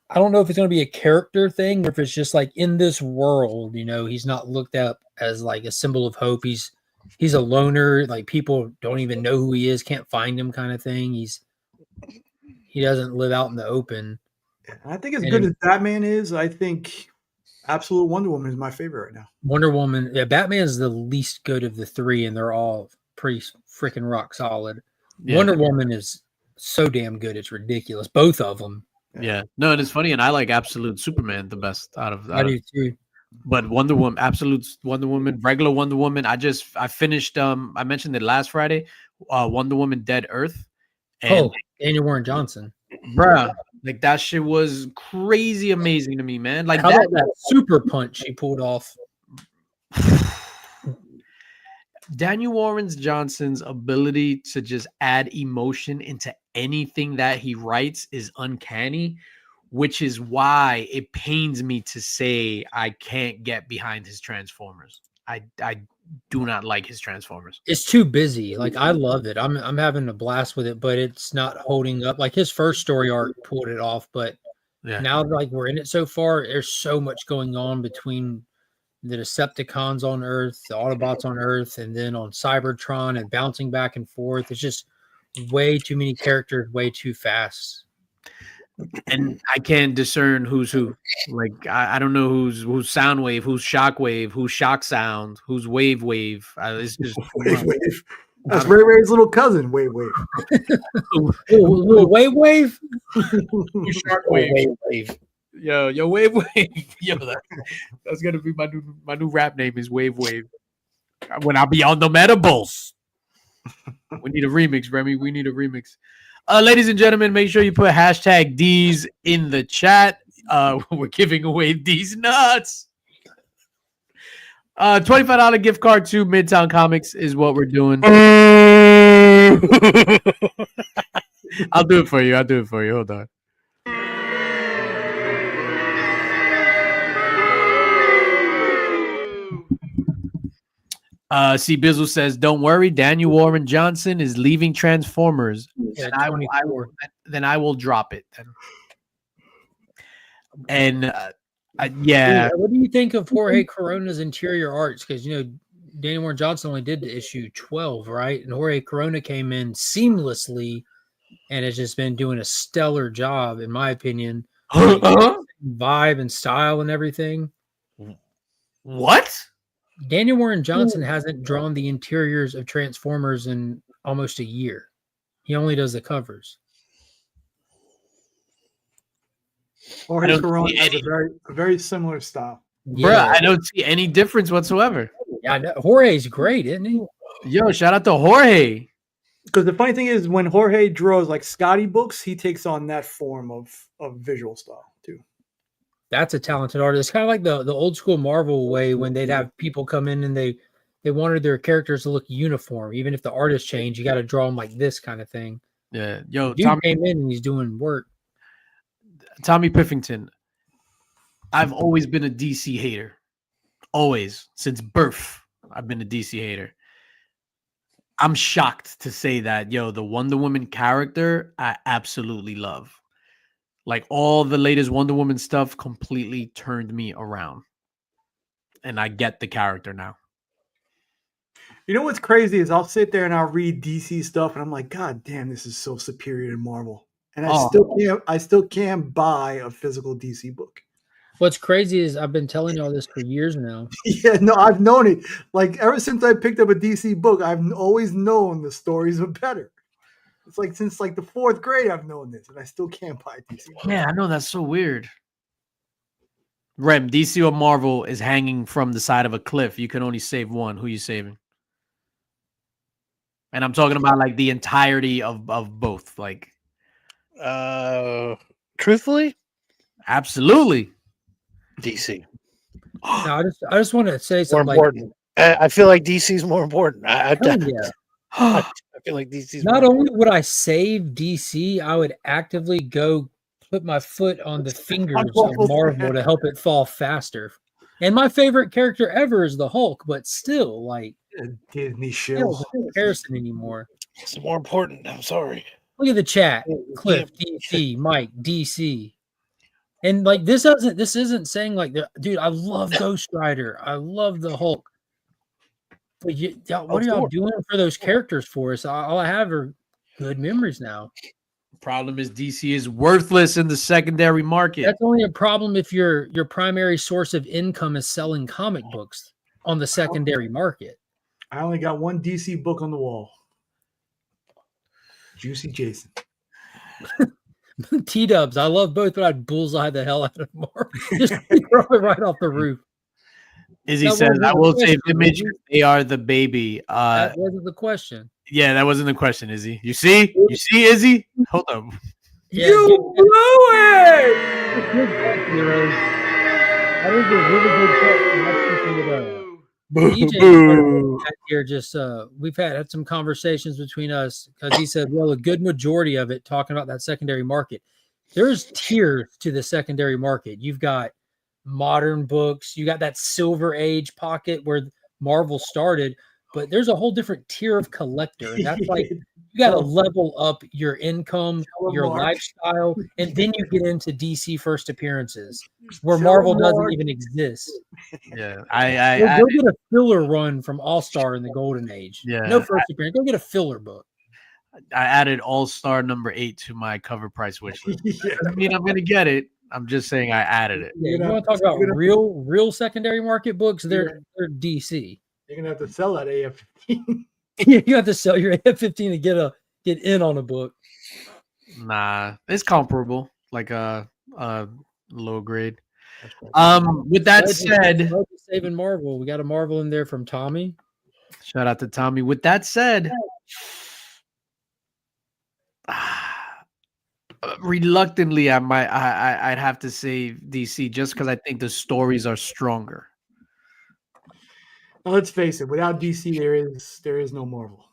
I don't know if it's going to be a character thing or if it's just like in this world, he's not looked up as like a symbol of hope. He's a loner. Like people don't even know who he is, can't find him, kind of thing. He doesn't live out in the open. I think as And good as Batman is, I think Absolute Wonder Woman is my favorite right now. Wonder Woman, yeah, Batman is the least good of the three, and they're all pretty freaking rock solid. Yeah. Wonder Woman is so damn good, it's ridiculous. Both of them. Yeah. No, and it's funny, and I like Absolute Superman the best out of. I do too. But Wonder Woman, Absolute Wonder Woman, regular Wonder Woman. I finished. I mentioned it last Friday. Wonder Woman, Dead Earth. And Daniel Warren Johnson, bruh, like that shit was crazy amazing to me, man. Like how about that super punch he pulled off? Daniel Warren Johnson's ability to just add emotion into anything that he writes is uncanny, which is why it pains me to say I can't get behind his Transformers. I do not like his Transformers. It's too busy. Like I love it. I'm having a blast with it, but it's not holding up. Like his first story arc pulled it off, but now like we're in it so far, there's so much going on between the Decepticons on Earth, the Autobots on Earth, and then on Cybertron and bouncing back and forth. It's just way too many characters, way too fast. And I can't discern who's who. Like I don't know who's Soundwave, who's Shockwave, who's Shock Sound, who's Wave. It's just Wave. That's Ray Ray's little cousin, Wave. Little Wave. Wave. Yo, Wave. Yo, that's gonna be my new rap name is Wave. When I be on the Metables. We need a remix, Remy. We need a remix. Ladies and gentlemen, make sure you put hashtag D's in the chat. We're giving away these nuts. $25 gift card to Midtown Comics is what we're doing. I'll do it for you. Hold on. See, Bizzle says, "Don't worry, Daniel Warren Johnson is leaving Transformers." Yeah, Then I will drop it. And yeah, what do you think of Jorge Corona's interior arts? Because Daniel Warren Johnson only did the issue 12, right? And Jorge Corona came in seamlessly and has just been doing a stellar job, in my opinion. Vibe and style and everything. What? Daniel Warren Johnson hasn't drawn the interiors of Transformers in almost a year. He only does the covers. Jorge Corona has a very similar style. Yeah. Bruh, I don't see any difference whatsoever. Yeah, Jorge's great, isn't he? Yo, shout out to Jorge. Because the funny thing is, when Jorge draws like Scotty books, he takes on that form of visual style too. That's a talented artist. It's kind of like the old school Marvel way when they'd have people come in and they wanted their characters to look uniform. Even if the artist changed, you got to draw them like this kind of thing. Yeah. Yo, Dude Tommy came in and he's doing work. Tommy Piffington. I've always been a DC hater. Always. Since birth, I've been a DC hater. I'm shocked to say that, the Wonder Woman character, I absolutely love. Like all the latest Wonder Woman stuff completely turned me around. And I get the character now. You know what's crazy is I'll sit there and I'll read DC stuff and I'm like, God damn, this is so superior to Marvel. And I still can't buy a physical DC book. What's crazy is I've been telling you all this for years now. Yeah, no, I've known it. Like ever since I picked up a DC book, I've always known the stories are better. It's like since like the 4th grade, I've known this, and I still can't buy DC books. Yeah, I know, that's so weird. Rem, DC or Marvel is hanging from the side of a cliff. You can only save one. Who you saving? And I'm talking about like the entirety of both. Like, truthfully, absolutely. DC. No, I just want to say something. More important. I feel like DC is more important. I feel like DC's not only would I save DC, I would actively go put my foot on the fingers of Marvel to help it fall faster. And my favorite character ever is the Hulk, but still, like Disney show comparison anymore. It's more important. I'm sorry. Look at the chat. Cliff, DC, Mike, DC. And like this isn't saying like dude, I love Ghost Rider. I love the Hulk. But what are y'all doing for those characters for us? All I have are good memories now. Problem is DC is worthless in the secondary market. That's only a problem if your primary source of income is selling comic books on the secondary market. I only got one DC book on the wall. Juicy Jason. T-dubs, I love both, but I'd bullseye the hell out of Marvel. Just throw it right off the roof. Izzy says, I will save Image. They are the baby. That wasn't the question. Yeah, that wasn't the question, Izzy. You see, Izzy? Hold up. Yeah, you blew it! That is a really good question. DJ here just we've had some conversations between us because he said, well, a good majority of it talking about that secondary market. There's tiers to the secondary market. You've got modern books, you got that silver age pocket where Marvel started, but there's a whole different tier of collector. And that's like you got to level up your income, your lifestyle, and then you get into DC first appearances where Marvel doesn't even exist. Yeah, go get a filler run from All Star in the Golden Age. Yeah, no first appearance. Go get a filler book. I added All Star number 8 to my cover price wish list. I mean, I'm gonna get it. I'm just saying I added it. Yeah, you want to talk about real secondary market books? They're DC. You're gonna have to sell that AF-15. You have to sell your AF-15 to get in on a book. Nah, it's comparable, like a low grade. With that said, saving Marvel, we got a Marvel in there from Tommy. Shout out to Tommy. With that said, reluctantly, I'd have to say DC just because I think the stories are stronger. Now, let's face it. Without DC, there is no Marvel.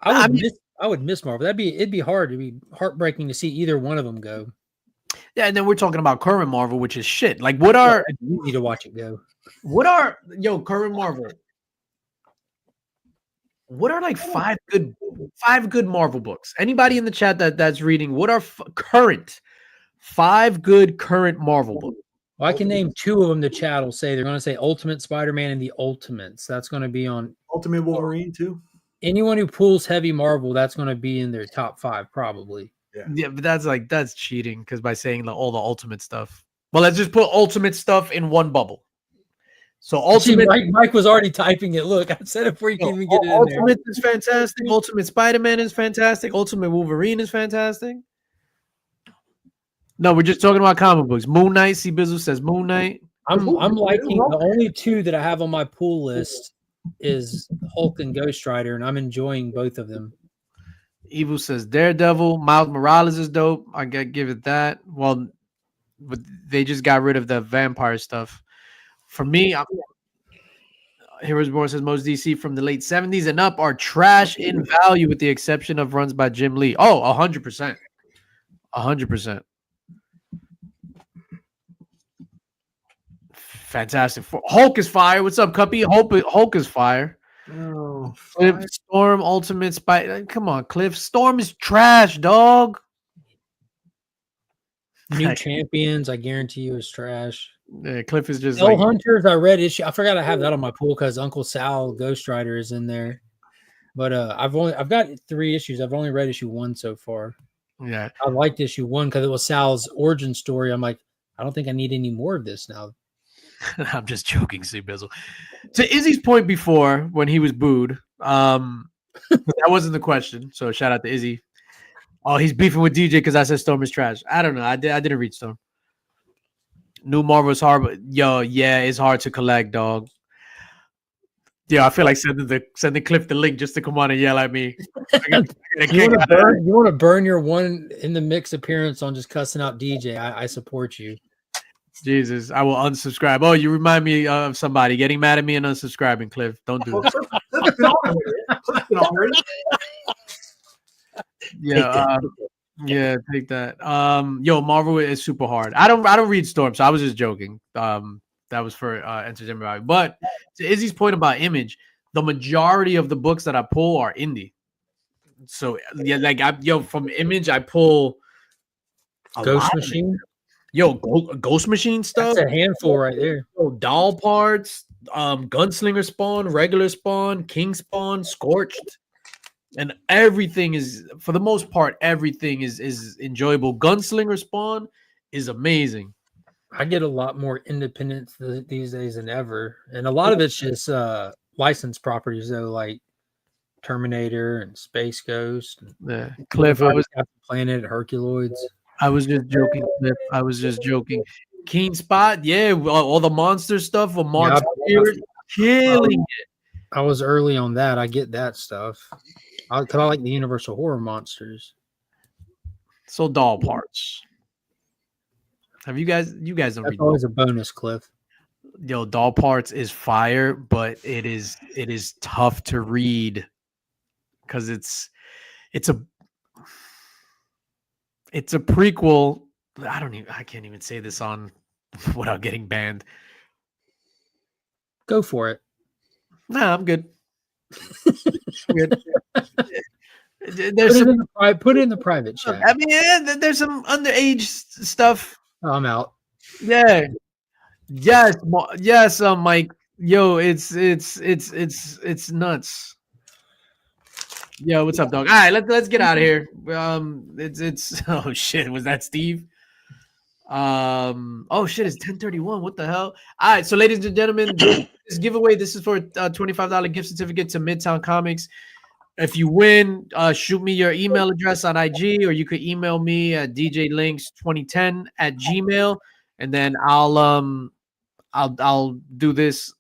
I would miss Marvel. It'd be hard. It'd be heartbreaking to see either one of them go. Yeah, and then we're talking about current Marvel, which is shit. Like, what are easy to watch it go? What are current Marvel? What are like five good Marvel books? Anybody in the chat that's reading? What are five good current Marvel books? Well, I can name two of them. The chat will say they're going to say Ultimate Spider-Man and the Ultimates. That's going to be on Ultimate Wolverine too. Anyone who pulls heavy Marvel, that's going to be in their top 5 probably. Yeah, but that's cheating because by saying all the Ultimate stuff. Well, let's just put Ultimate stuff in one bubble. So Ultimate, Mike was already typing it. Look, I said it before you can even get it in Ultimate there. is fantastic. Ultimate Spider-Man is fantastic. Ultimate Wolverine is fantastic. No, we're just talking about comic books. Moon Knight. C Bizzle says Moon Knight. I'm liking the only two that I have on my pool list is Hulk and Ghost Rider, and I'm enjoying both of them. Evil says Daredevil. Miles Morales is dope. I gotta give it that. Well, but they just got rid of the vampire stuff. For me, Heroes Born says most DC from the late 70s and up are trash in value with the exception of runs by Jim Lee. Oh, 100%. 100%. Fantastic. Hulk is fire. What's up, Cuppy? Hulk is fire. Oh, Cliff Storm, Ultimate Spider. Come on, Cliff. Storm is trash, dog. New Champions, I guarantee you, is trash. Yeah, Cliff is just like Hunters. I read issue. I forgot I have that on my pool because Uncle Sal Ghost Rider is in there. But I've got 3 issues. I've only read issue 1 so far. Yeah, I liked issue 1 because it was Sal's origin story. I'm like, I don't think I need any more of this now. I'm just joking, C Bizzle. To Izzy's point before when he was booed, that wasn't the question. So shout out to Izzy. Oh, he's beefing with DJ because I said Storm is trash. I don't know. I didn't read Storm. New Marvel is hard, but yeah, it's hard to collect, dog. Yeah, I feel like sending Cliff the link just to come on and yell at me. You want to burn your one in the mix appearance on just cussing out DJ? I support you. Jesus, I will unsubscribe. Oh, you remind me of somebody getting mad at me and unsubscribing, Cliff. Don't do that. Yeah, take that. Marvel is super hard. I don't read Storm, so I was just joking. That was for entertainment value. But to Izzy's point about Image, the majority of the books that I pull are indie. So yeah, like from Image, I pull a Ghost lot of it. Machine. Ghost Machine stuff. That's a handful right there. Doll parts, Gunslinger Spawn, regular Spawn, King Spawn, Scorched, and everything is, for the most part, everything is enjoyable. Gunslinger Spawn is amazing. I get a lot more independence these days than ever, and a lot of it's just licensed properties though, like Terminator and Space Ghost. And Yeah, Cliff, Captain Planet, Herculoids. I was just joking, Cliff. I was just joking. Keen Spot, yeah, all the monster stuff with Mark Spears, killing it. I was early on that. I get that stuff. Because I like the Universal horror monsters. So doll parts. Have you guys don't That's read always a bonus, Cliff. Doll parts is fire, but it is tough to read because it's a prequel. I can't even say this on without getting banned. Go for it. Nah, I'm good. Good. Put it in the private chat. I mean, there's some underage stuff. I'm out. Yeah. Yes, Mike. Yo, it's nuts. Yo, what's up, dog? All right, let's get out of here. It's oh shit, was that Steve? Oh shit, it's 10:31. What the hell? All right, so ladies and gentlemen, this giveaway. This is for a $25 gift certificate to Midtown Comics. If you win, shoot me your email address on IG, or you could email me at djlinks2010@gmail, and then I'll do this.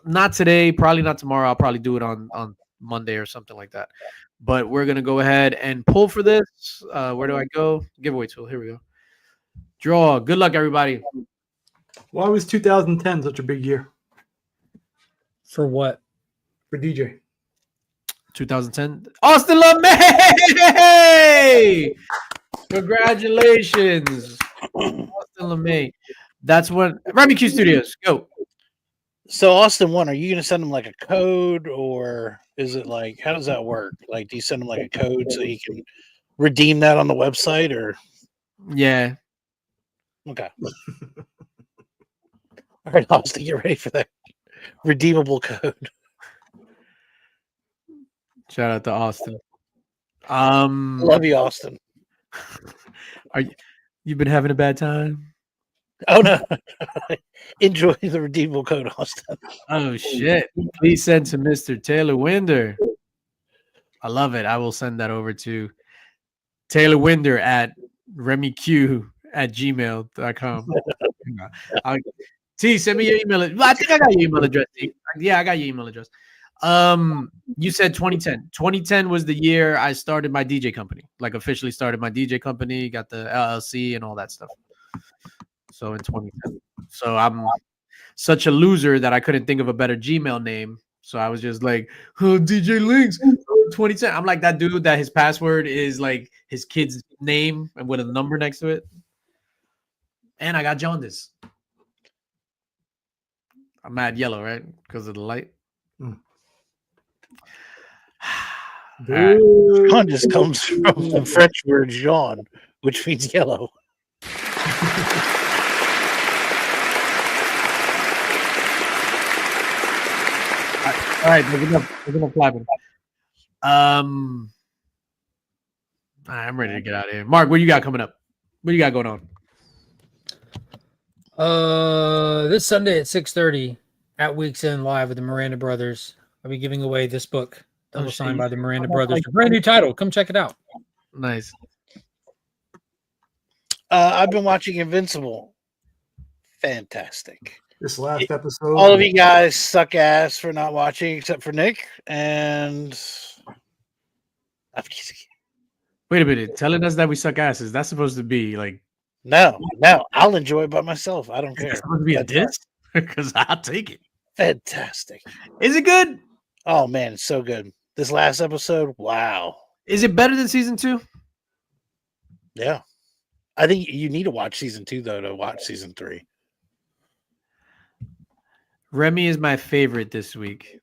Not today, probably not tomorrow. I'll probably do it on Monday or something like that. But we're gonna go ahead and pull for this. Where do I go? Giveaway tool. Here we go. Draw. Good luck, everybody. Why was 2010 such a big year For what? for DJ? 2010. Austin LeMay! Congratulations, Austin LeMay. That's what Remy Q Studios. Go. So Austin, are you going to send them like a code, or is it like, how does that work? Like, do you send them like a code so you can redeem that on the website, or? Yeah. Okay. All right, Austin, get ready for that redeemable code. Shout out to Austin. Love you, Austin. You've been having a bad time? Oh no. Enjoy the redeemable code, Austin. Oh shit. Please send to Mr. Taylor Winder. I love it. I will send that over to Taylor Winder at remyq@gmail.com. T, send me your email. I think I got your email address. T. Yeah, I got your email address. You said 2010. 2010 was the year I started my DJ company. Like officially started my DJ company, got the LLC and all that stuff. So in 2010. So I'm such a loser that I couldn't think of a better Gmail name. So I was just like, oh, DJ Links 2010. I'm like that dude that his password is like his kid's name and with a number next to it. And I got jaundice. I'm mad yellow, right? Because of the light. Right. Jaundice comes from the French word jaune, which means yellow. All right, there's enough flapping. I'm ready to get out of here. Mark, what you got coming up? What you got going on? This Sunday at 6:30 at Weeks End Live with the Miranda Brothers. I'll be giving away this book, double signed by the Miranda Brothers. A brand new title. Come check it out. Nice. I've been watching Invincible. Fantastic. This last episode. All of you guys suck ass for not watching, except for Nick. And Wait a minute. Telling us that we suck asses. That's supposed to be like. No, I'll enjoy it by myself. I don't care. It's supposed to be a diss? Because I'll take it. Fantastic. Is it good? Oh, man, it's so good. This last episode, wow. Is it better than season 2? Yeah. I think you need to watch season 2, though, to watch season 3. Remy is my favorite this week.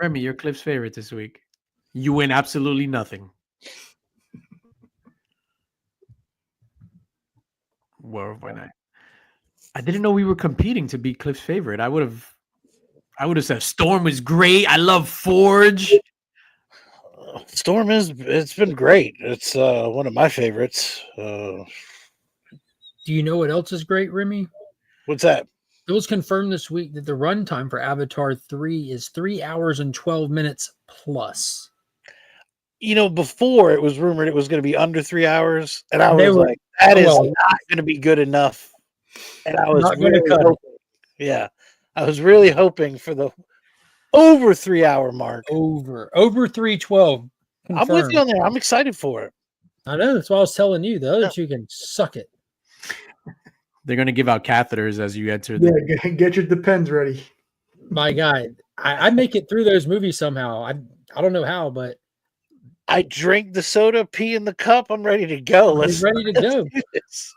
Remy, you're Cliff's favorite this week. You win absolutely nothing. Where when I didn't know we were competing to be Cliff's favorite. I would have said Storm was great. I love Forge. Storm it's been great. It's one of my favorites. Do you know what else is great, Remy? What's that? It was confirmed this week that the runtime for Avatar 3 is 3 hours and 12 minutes plus. You know, before it was rumored it was going to be under 3 hours, and I They was were- like, that is well- not going to be good enough. And I was Not gonna really cut it. hoping, yeah, I was really hoping for the over 3 hour mark. Over 312. I'm with you on there. I'm excited for it. I know. That's why I was telling you. The other two can suck it. They're gonna give out catheters as you enter the Yeah, get your Depends ready. My guy, I make it through those movies somehow. I don't know how, but I drink the soda, pee in the cup. I'm ready to go. he's ready to go. do this.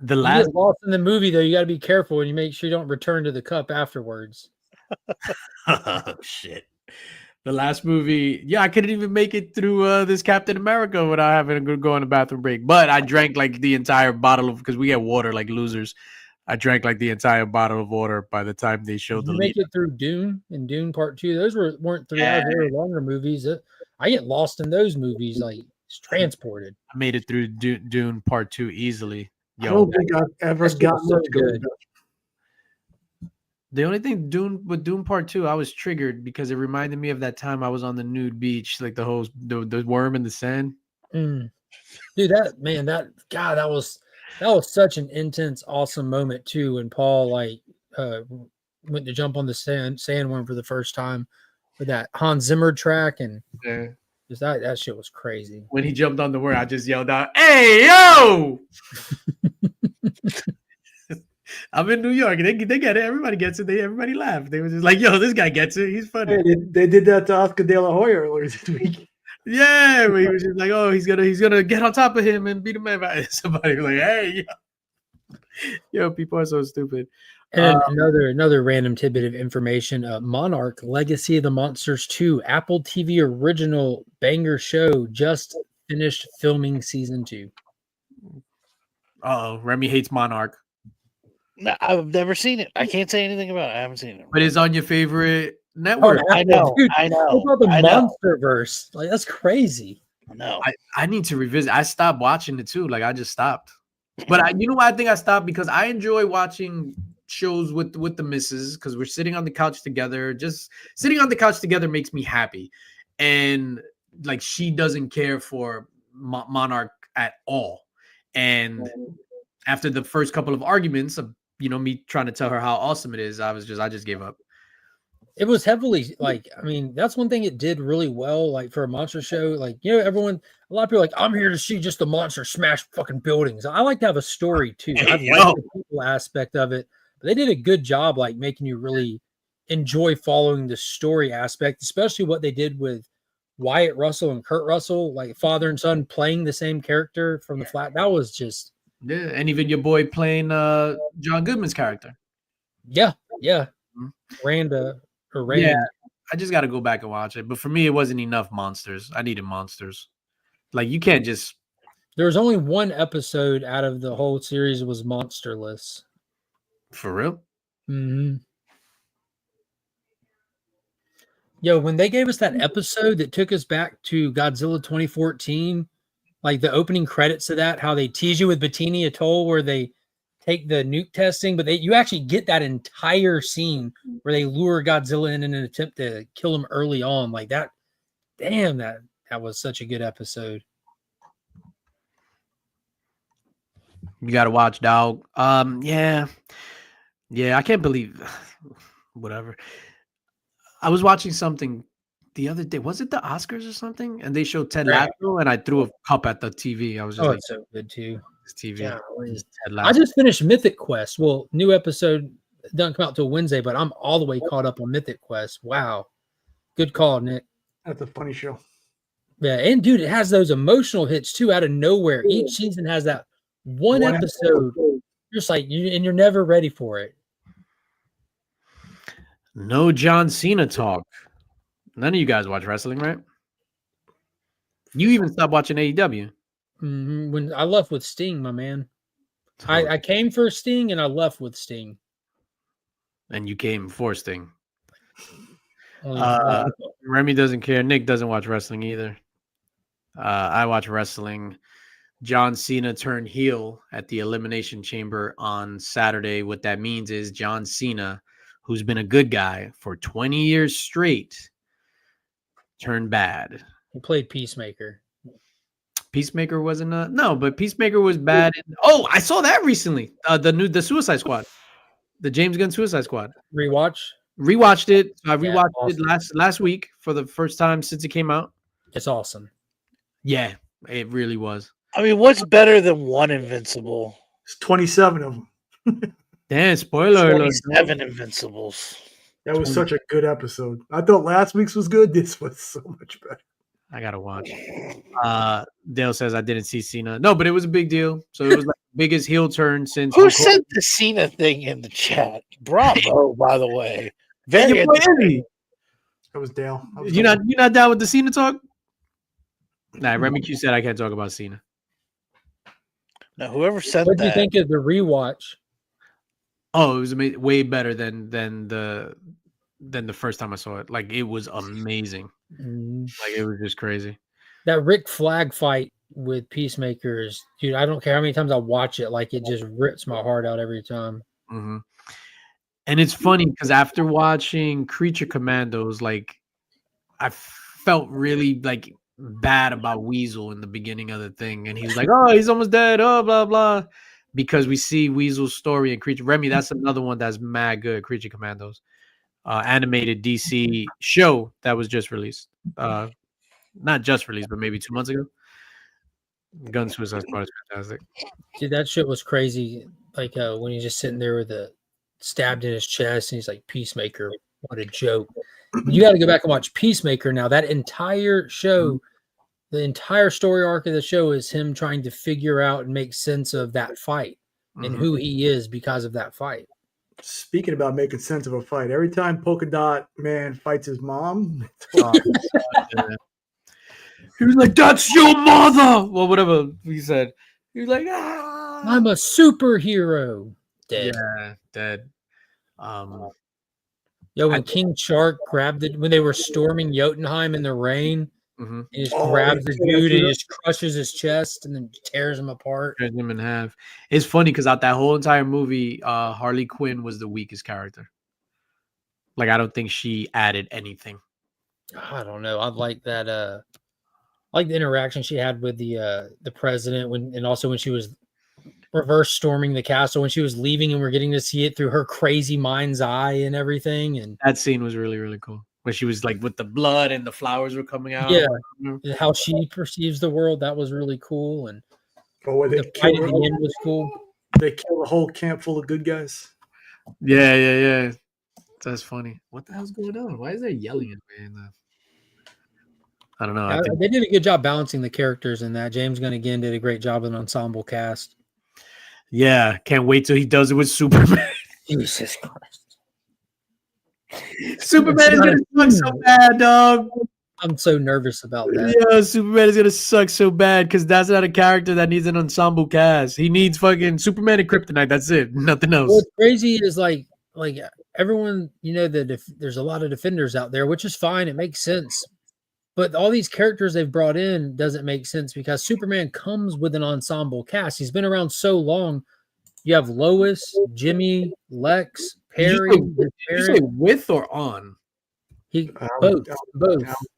the You last get lost in the movie, though. You got to be careful and you make sure you don't return to the cup afterwards. shit. The last movie, yeah, I couldn't even make it through this Captain America without having to go on the bathroom break. But I drank like the entire bottle of because we get water like losers. I drank like the entire bottle of water by the time they showed Did the you lead. make it through Dune and Dune Part 2? Those weren't 3 hours. They were longer movies. I get lost in those movies, like it's transported. I made it through Dune Part 2 easily. I Yo, don't think I've ever That shit was gotten so much good. good. the only thing Dune Part 2, I was triggered because it reminded me of that time I was on the nude beach, like the worm in the sand. Mm. Dude, that was such an intense, awesome moment too. When Paul went to jump on the sandworm for the first time with that Hans Zimmer track, and Yeah. just that shit was crazy. When he jumped on the worm, I just yelled out, "Hey, yo!" I'm in New York. They get it. Everybody gets it. Everybody laughed. They were just like, "Yo, this guy gets it. He's funny." Hey, they did that to Oscar De La Hoya earlier this week. Yeah, where he was just like, "Oh, he's gonna get on top of him and beat him up." Somebody was like, "Hey, yo, people are so stupid." And another random tidbit of information: Monarch: Legacy of the Monsters 2, Apple TV original banger show, just finished filming season 2. Oh, Remy hates Monarch, No, I've never seen it. I can't say anything about it. I haven't seen it. but it's on your favorite network. Oh, I know. dude, I know. What about the I know. MonsterVerse? Like that's crazy. No. I need to revisit. I stopped watching it too. Like I just stopped. But you know why I think I stopped? Because I enjoy watching shows with the missus because we're sitting on the couch together. Just sitting on the couch together makes me happy. And like she doesn't care for Monarch at all. And after the first couple of arguments of me trying to tell her how awesome it is, I just gave up. It was heavily that's one thing it did really well, like for a monster show. Like, a lot of people are like, I'm here to see just the monster smash fucking buildings. I like to have a story too. I like the people aspect of it, but they did a good job, like making you really enjoy following the story aspect, especially what they did with Wyatt Russell and Kurt Russell, like father and son playing the same character from the flat. That was just and even your boy playing John Goodman's character. yeah. Mhm. Rand. Yeah, I just got to go back and watch it. But for me, it wasn't enough monsters. I needed monsters. Like you can't just. There was only one episode out of the whole series that was monsterless. For real? Mm-hmm. Yo, when they gave us that episode that took us back to Godzilla 2014, like the opening credits to that, how they tease you with Bikini Atoll, where they take the nuke testing, but you actually get that entire scene where they lure Godzilla in an attempt to kill him early on. Like that, damn, that was such a good episode. You got to watch, dog. Yeah, I can't believe. Whatever. I was watching something the other day. Was it the Oscars or something? And they showed Ted Lasso, and I threw a cup at the TV. I was just It's so good too. This TV. Yeah, Ted I Lasso. just finished Mythic Quest. Well, new episode doesn't come out till Wednesday, but I'm all the way caught up on Mythic Quest. Wow. Good call, Nick. That's a funny show. Yeah, and dude, it has those emotional hits too out of nowhere. Each season has that one episode. Just like you're never ready for it. No John Cena talk. None of you guys watch wrestling, right? You even stopped watching AEW. When I left with Sting, my man. I came for Sting and I left with Sting. And you came for Sting. Only- Remy doesn't care. Nick doesn't watch wrestling either. I watch wrestling. John Cena turned heel at the Elimination Chamber on Saturday. What that means is John Cena, who's been a good guy for 20 years straight, turned bad. He played Peacemaker. Peacemaker wasn't no, but Peacemaker was bad. Oh, I saw that recently. The Suicide Squad, the James Gunn Suicide Squad. Rewatched it. I rewatched it last week for the first time since it came out. It's awesome. Yeah, it really was. I mean, what's better than one Invincible? It's 27 of them. Damn, spoiler alert. 27 Invincibles. That was such a good episode. I thought last week's was good. This was so much better. I gotta watch. Dale says I didn't see Cena. No, but it was a big deal. So it was like the biggest heel turn since. Who sent the Cena thing in the chat? Bravo, by the way. Very entertaining. That was Dale. You're not down with the Cena talk? Nah, Remy Q said I can't talk about Cena. Now, whoever sent What that. do you think of the rewatch? Oh, it was way better than the first time I saw it. Like, it was amazing. Like, it was just crazy. That Rick Flag fight with Peacemaker is, dude, I don't care how many times I watch it. Like, it just rips my heart out every time. Mm-hmm. And it's funny because after watching Creature Commandos, like, I felt really like bad about Weasel in the beginning of the thing, and he's like, "Oh, he's almost dead." Oh, blah blah. Because we see Weasel's story in Creature. Remy, that's another one that's mad good. Creature Commandos, animated DC show that was just released. Not just released, but maybe 2 months ago. Gun Suicide Squad is fantastic. Dude, that shit was crazy. Like when he's just sitting there with the stabbed in his chest, and he's like, "Peacemaker, what a joke." You got to go back and watch Peacemaker now. That entire show, the entire story arc of the show is him trying to figure out and make sense of that fight and who he is because of that fight. Speaking about making sense of a fight, every time Polka Dot Man fights his mom, he was like, "That's your mother." Well, whatever he said. He was like, "Ah, I'm a superhero." Dead. Yeah, dead. Yo, when King Shark grabbed it when they were storming Jotunheim in the rain, he just grabs the dude and just crushes his chest and then tears him apart. Tears him in half. It's funny because out that whole entire movie, Harley Quinn was the weakest character. Like, I don't think she added anything. I don't know. I like that. Like the interaction she had with the president and also when she was reverse storming the castle when she was leaving and we're getting to see it through her crazy mind's eye and everything. And that scene was really, really cool. When she was like with the blood and the flowers were coming out. Yeah. And how she perceives the world. That was really cool. And the fight at the end was cool. They killed a whole camp full of good guys. Yeah. That's funny. What the hell's going on? Why is there yelling at me? I don't know. They did a good job balancing the characters in that. James Gunn again did a great job with an ensemble cast. Yeah, can't wait till he does it with Superman. Jesus Christ. Superman is gonna suck so bad, dog. I'm so nervous about that. Yeah, Superman is gonna suck so bad because that's not a character that needs an ensemble cast. He needs fucking Superman and Kryptonite. That's it. Nothing else. What's crazy is like everyone, there's a lot of defenders out there, which is fine. It makes sense. But all these characters they've brought in doesn't make sense because Superman comes with an ensemble cast. He's been around so long. You have Lois, Jimmy, Lex, Perry. Did you say with or on? Both.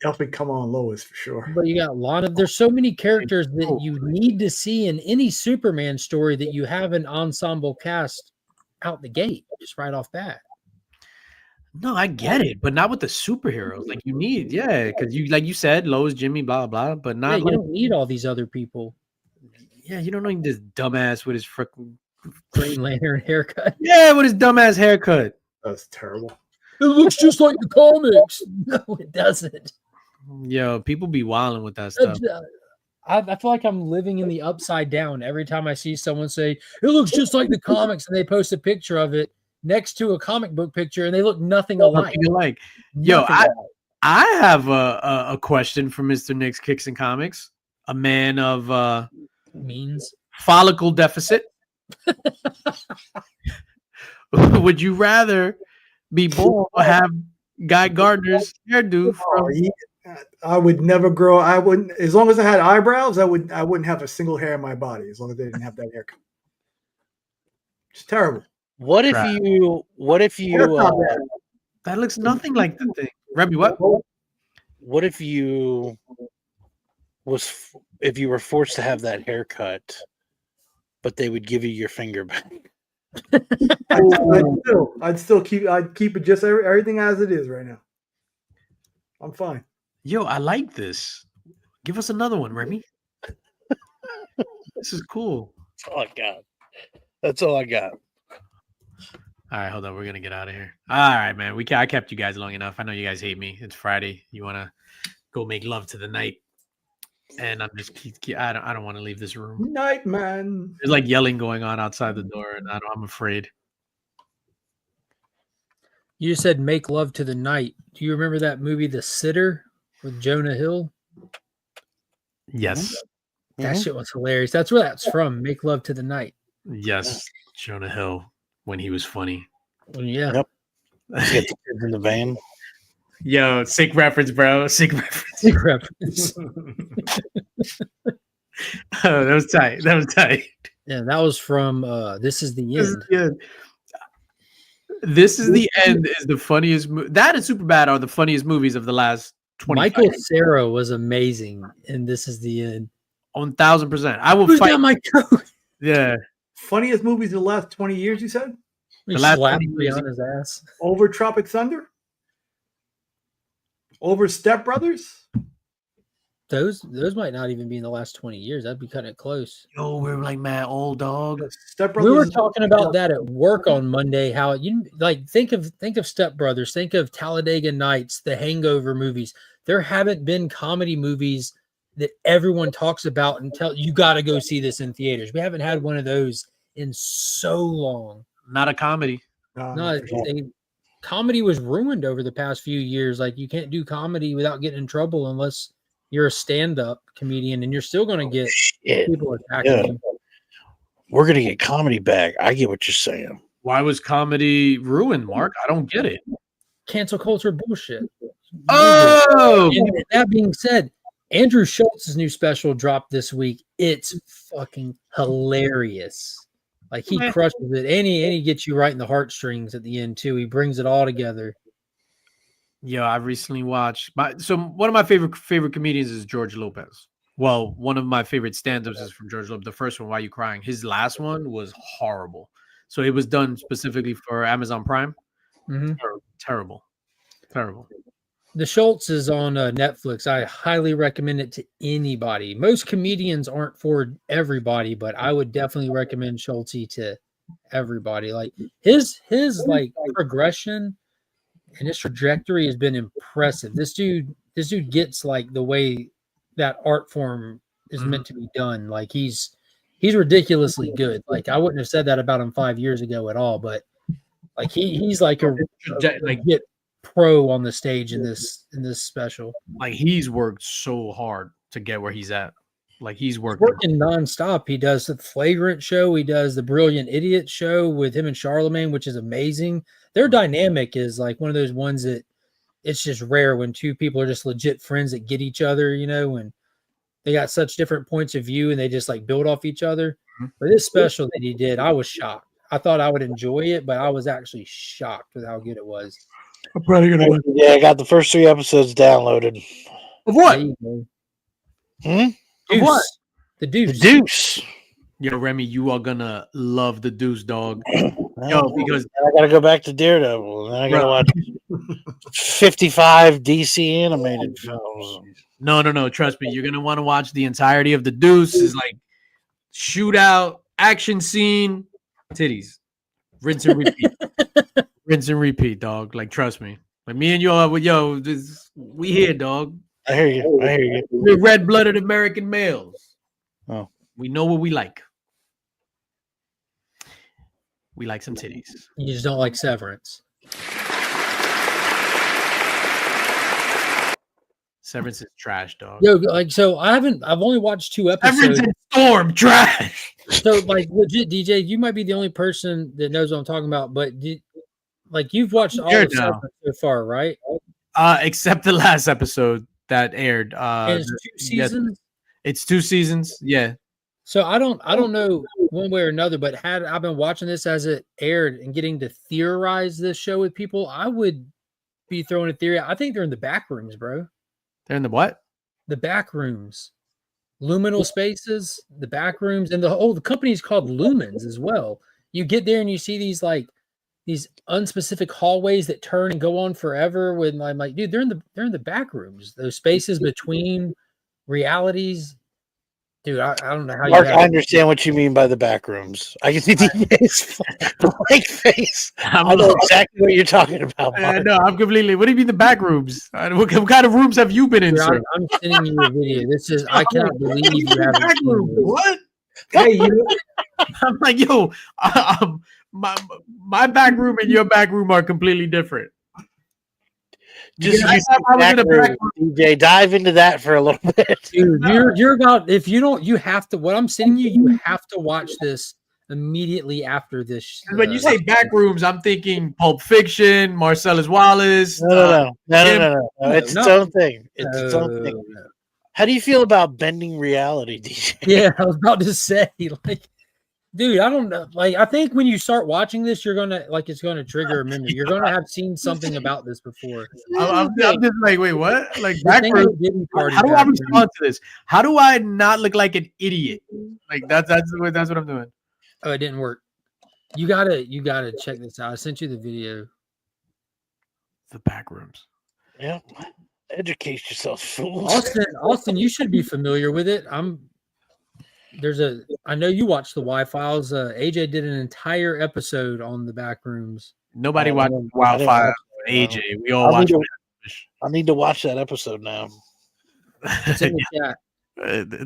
Definitely come on Lois for sure. But you got Lana. There's so many characters that you need to see in any Superman story that you have an ensemble cast out the gate, just right off bat. No, I get it, but not with the superheroes. Like you need, because like you said, Lois, Jimmy, blah blah, but not. You don't need all these other people. Yeah, you don't need this dumbass with his freaking Green Lantern haircut. Yeah, with his dumbass haircut. That's terrible. It looks just like the comics. No, it doesn't. Yo, people be wilding with that stuff. I feel like I'm living in the upside down every time I see someone say it looks just like the comics, and they post a picture of it next to a comic book picture, and they look nothing alike. Yo, I have a question for Mr. Nick's Kicks and Comics, a man of Means follicle deficit. Would you rather be bald or have Guy Gardner's hairdo from? I would never grow. I wouldn't, as long as I had eyebrows. I wouldn't have a single hair in my body as long as they didn't have that haircut. It's terrible. What if Crap. you? That looks nothing like the thing. Remy, what? What if you if you were forced to have that haircut, but they would give you your finger back? I'd keep it just everything as it is right now. I'm fine. Yo, I like this. Give us another one, Remy. This is cool. That's all I got. That's all I got. All right, hold on. We're gonna get out of here. All right, man. I kept you guys long enough. I know you guys hate me. It's Friday. You wanna go make love to the night, and I'm just I don't want to leave this room. Night, man. There's like yelling going on outside the door, and I'm afraid. you just said make love to the night. Do you remember that movie The Sitter with Jonah Hill? Yes, That shit was hilarious. That's where that's from. Make love to the night. yes. Jonah Hill when he was funny. Well, yeah. Yep. Let's get the kids in the van. Yo, sick reference, bro. Sick reference. Big reference. Oh, that was tight. That was tight. Yeah, that was from This Is the This is End. the end. This is the end. Is the funniest. That and Superbad are the funniest movies of the last 20 Michael years. Cera was amazing, and This Is the End. 1000%. I will Who's fight. got my coat? Yeah. Funniest movies of the last 20 years, you said? He last slapped 20 me years. on his ass. Over Tropic Thunder? Over Step Brothers? Those might not even be in the last 20 years. That'd be cutting it close. Yo, we're like mad old dog. Step Brothers. We were is- talking about that at work on Monday. How you like think of Step Brothers, think of Talladega Nights, the Hangover movies. There haven't been comedy movies that everyone talks about and tell you got to go see this in theaters. We haven't had one of those in so long. Not a comedy. No, comedy was ruined over the past few years. Like you can't do comedy without getting in trouble unless you're a stand-up comedian, and you're still going to get Shit. people attacking Yeah. you. We're gonna get comedy back. I get what you're saying. Why was comedy ruined, Mark? I don't get it. Cancel culture bullshit. Oh, And that being said, Andrew Schultz's new special dropped this week. It's fucking hilarious. Like he crushes it, and he gets you right in the heartstrings at the end too. He brings it all together. yo, I recently watched. So one of my favorite comedians is George Lopez. Well, one of my favorite stand-ups is from George Lopez. The first one, Why You Crying? His last one was horrible. So it was done specifically for Amazon Prime. Mhm. Terrible. The Schultz is on Netflix. I highly recommend it to anybody. Most comedians aren't for everybody, but I would definitely recommend Schultz to everybody. Like his like progression and his trajectory has been impressive. This dude gets like the way that art form is meant to be done. Like he's ridiculously good. Like I wouldn't have said that about him 5 years ago at all, but like he's like a legit pro on the stage in this special. Like he's worked so hard to get where he's at. Like he's worked. Working nonstop. He does the Flagrant show. He does the Brilliant Idiot show with him and Charlemagne, which is amazing. Their dynamic is like one of those ones that it's just rare when two people are just legit friends that get each other, you know, and they got such different points of view and they just like build off each other. But this special that he did, I was shocked. I thought I would enjoy it, but I was actually shocked with how good it was. I'm probably gonna. Yeah, I got the first 3 episodes downloaded. Of what? There you go. Hmm? Deuce. what? The The Deuce. Deuce. Yo, Remy, you are gonna love the Deuce, dog. Yo, because I gotta go back to Daredevil. And then I gotta Bro. watch 55 DC animated films. no, trust me, you're gonna want to watch the entirety of the Deuce. Is like shootout, action scene, titties, rinse and repeat, rinse and repeat, dog. Like trust me. Like me and you are, we here, dog. I hear you. We're red-blooded American males. Oh. We know what we like. We like some titties. You just don't like Severance. Severance is trash, dog. Yo, like, so I've only watched 2 Severance episodes. and Storm, trash. So, like, legit, DJ, you might be the only person that knows what I'm talking about, but like, you've watched all Here of now. Severance so far, right? Except the last episode that aired. And it's 2 yes, seasons. it's 2 seasons. Yeah. So I don't know one way or another, but had I been watching this as it aired and getting to theorize this show with people, I would be throwing a theory. I think they're in the back rooms, bro. They're in the what? The back rooms, luminal spaces, the back rooms, and the company is called Lumens as well. You get there and you see these these unspecific hallways that turn and go on forever. When I'm like, dude, they're in the back rooms, those spaces between realities. Dude, I don't know how Mark, you I understand what you mean by the back rooms. I can see DJ's blank face. I know exactly what you're talking about, Mark. No, I'm completely. What do you mean the back rooms? What kind of rooms have you been in, Dude, sir? I'm sending you a video. This is I cannot believe you haven't Back seen room. this. What? Hey, you, I'm like, yo, my back room and your back room are completely different. Just Yeah, use I was the in the back back room, DJ. Dive into that for a little bit. Dude, you're about, if you don't, you have to, what I'm sending you, you have to watch this immediately after this. When you say back rooms, I'm thinking Pulp Fiction, Marcellus Wallace. No. It's its own thing. It's its own thing. No. How do you feel about bending reality, DJ? Yeah, I was about to say, like, dude, I don't know. Like, I think when you start watching this, you're gonna like it's gonna trigger a memory. You're gonna have seen something about this before. I'm just like, wait, what? Like The back thing room. with Diddy Party How do I back room- respond to this? How do I not look like an idiot? Like that's what I'm doing. Oh, it didn't work. You gotta check this out. I sent you the video. The back rooms. Yeah. Educate yourself, fools. Austin, you should be familiar with it. I know you watched the Y-Files. AJ did an entire episode on the back rooms. Nobody watched I didn't Wildfire. watch it, AJ. We all watched. I need to watch that episode now. It's in the chat.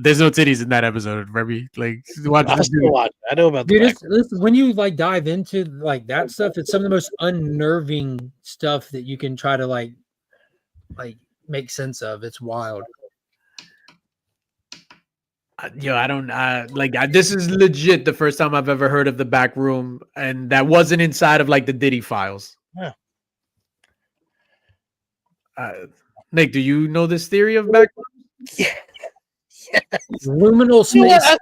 There's no titties in that episode. Remy. Like, watch I'll this still dude. watch it. I know about the Dude, back. listen, when you like dive into like that stuff, it's some of the most unnerving stuff that you can try to like make sense of. It's wild. Yo, I don't this is legit the first time I've ever heard of the back room, and that wasn't inside of like the Diddy files. Yeah. Nick, do you know this theory of back rooms? Luminal You know what? space.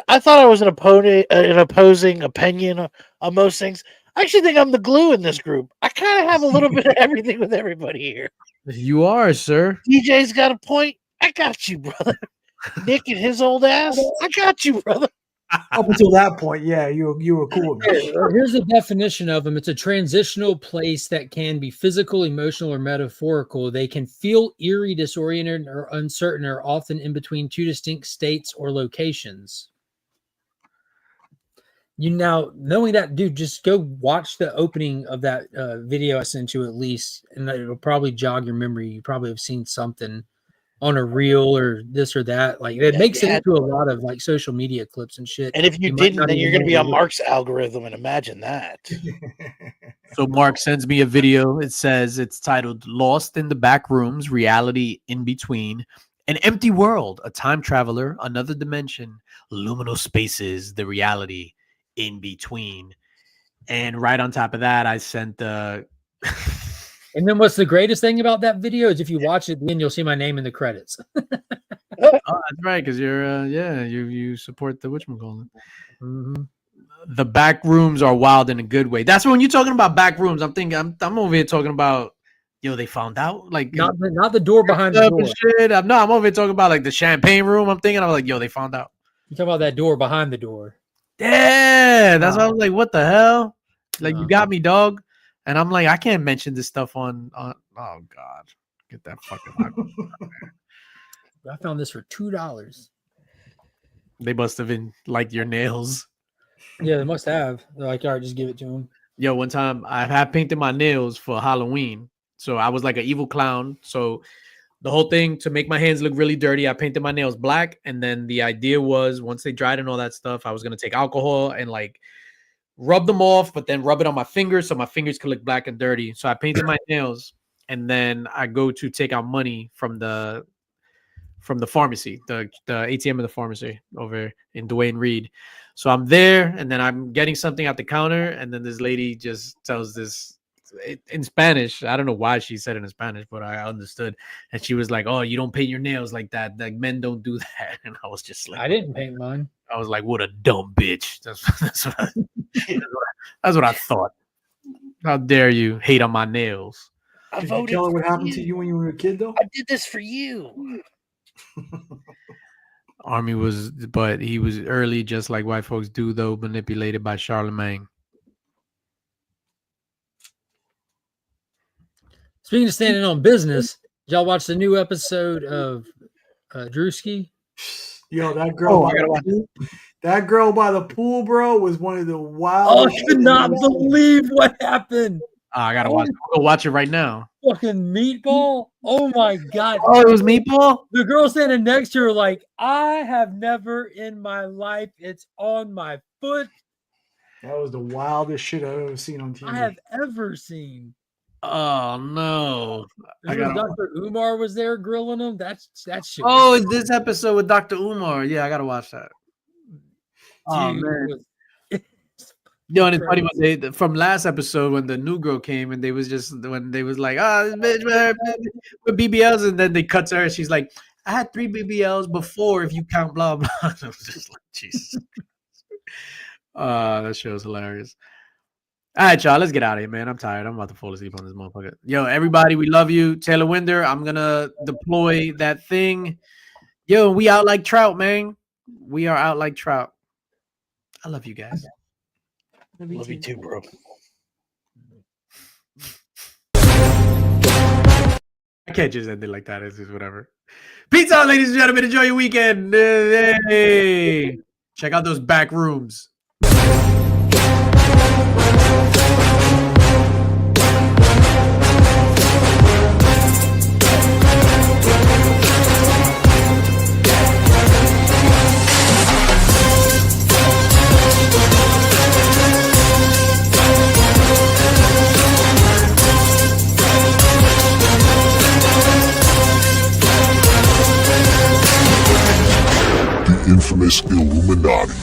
I thought I was an opponent, an opposing opinion on most things. I actually think I'm the glue in this group. I kind of have a little bit of everything with everybody here. You are, sir. DJ's got a point. I got you, brother. Nick and his old ass. I got you, brother. up until that point, yeah, you were cool with me. Here's the definition of them. It's a transitional place that can be physical, emotional, or metaphorical. They can feel eerie, disoriented, or uncertain, or often in between 2 distinct states or locations. You now, knowing that, dude, just go watch the opening of that video I sent you at least, and it'll probably jog your memory. You probably have seen something on a reel or this or that. Like it makes it into a lot of like social media clips and shit. And if you might didn't, not then you're even going to be know on it. Mark's algorithm, and imagine that. So Mark sends me a video. It says it's titled "Lost in the Back Rooms: Reality in Between." An empty world, a time traveler, another dimension, liminal spaces, the reality in between. And right on top of that, I sent And then what's the greatest thing about that video is if you watch it, then you'll see my name in the credits. oh, that's right, because you're you support the whatchamacallit. Mm-hmm. The back rooms are wild in a good way. That's when you're talking about back rooms. I'm thinking I'm over here talking about they found out like Not the door behind the door. shit. I'm over here talking about like the champagne room. I'm thinking like they found out. You talk about that door behind the door. Yeah, that's why I was like, what the hell? Like you got Uh-huh. me, dog. And I'm like, I can't mention this stuff on oh god. Get that fucking I found this for $2. They must have been like your nails. Yeah, they must have. They're like, all right, just give it to them. Yo, one time I had painted my nails for Halloween. So I was like an evil clown. So the whole thing to make my hands look really dirty, I painted my nails black. And then the idea was once they dried and all that stuff, I was going to take alcohol and like rub them off, but then rub it on my fingers so my fingers could look black and dirty. So I painted my nails. and then I go to take out money from the pharmacy, the ATM of the pharmacy over in Duane Reade. So I'm there, and then I'm getting something at the counter, and then this lady just tells this in Spanish. I don't know why she said it in Spanish, but I understood. And she was like, "Oh, you don't paint your nails like that. Like men don't do that." And I was just like, I didn't paint mine. I was like, "What a dumb bitch." That's what I thought. How dare you hate on my nails? I Did you voted tell her what for happened to you when you were a kid, though? I did this for you. Army was, but he was early, just like white folks do, though, manipulated by Charlemagne. Speaking of standing on business, did y'all watch the new episode of Drewski? Yo, that girl by the pool. That girl by the pool, bro, was one of the Oh, wildest. I could not believe what happened. I gotta watch. I'll go watch it right now. Fucking Meatball. Oh my god. Oh, it was Meatball. The girl standing next to her, like, I have never in my life. It's on my foot. That was the wildest shit I've ever seen on TV. I have ever seen. Oh no! Dr. Umar was there grilling him. That's shit. Oh, it's this episode with Dr. Umar. Yeah, I gotta watch that. Oh man. Yo, and it's funny when they from last episode when the new girl came and they was like, this bitch with BBLs, and then they cut to her. She's like, I had 3 BBLs before, if you count blah blah. I was just like, Jesus. That show's hilarious. All right, y'all, let's get out of here, man. I'm tired. I'm about to fall asleep on this motherfucker. Yo, everybody, we love you. Taylor Winder, I'm gonna deploy that thing. Yo, we out like trout, man. We are out like trout. I love you guys. Love you too, bro. I can't just end it like that. It's just whatever. Peace out, ladies and gentlemen. Enjoy your weekend. Hey. Check out those back rooms. The infamous Illuminati.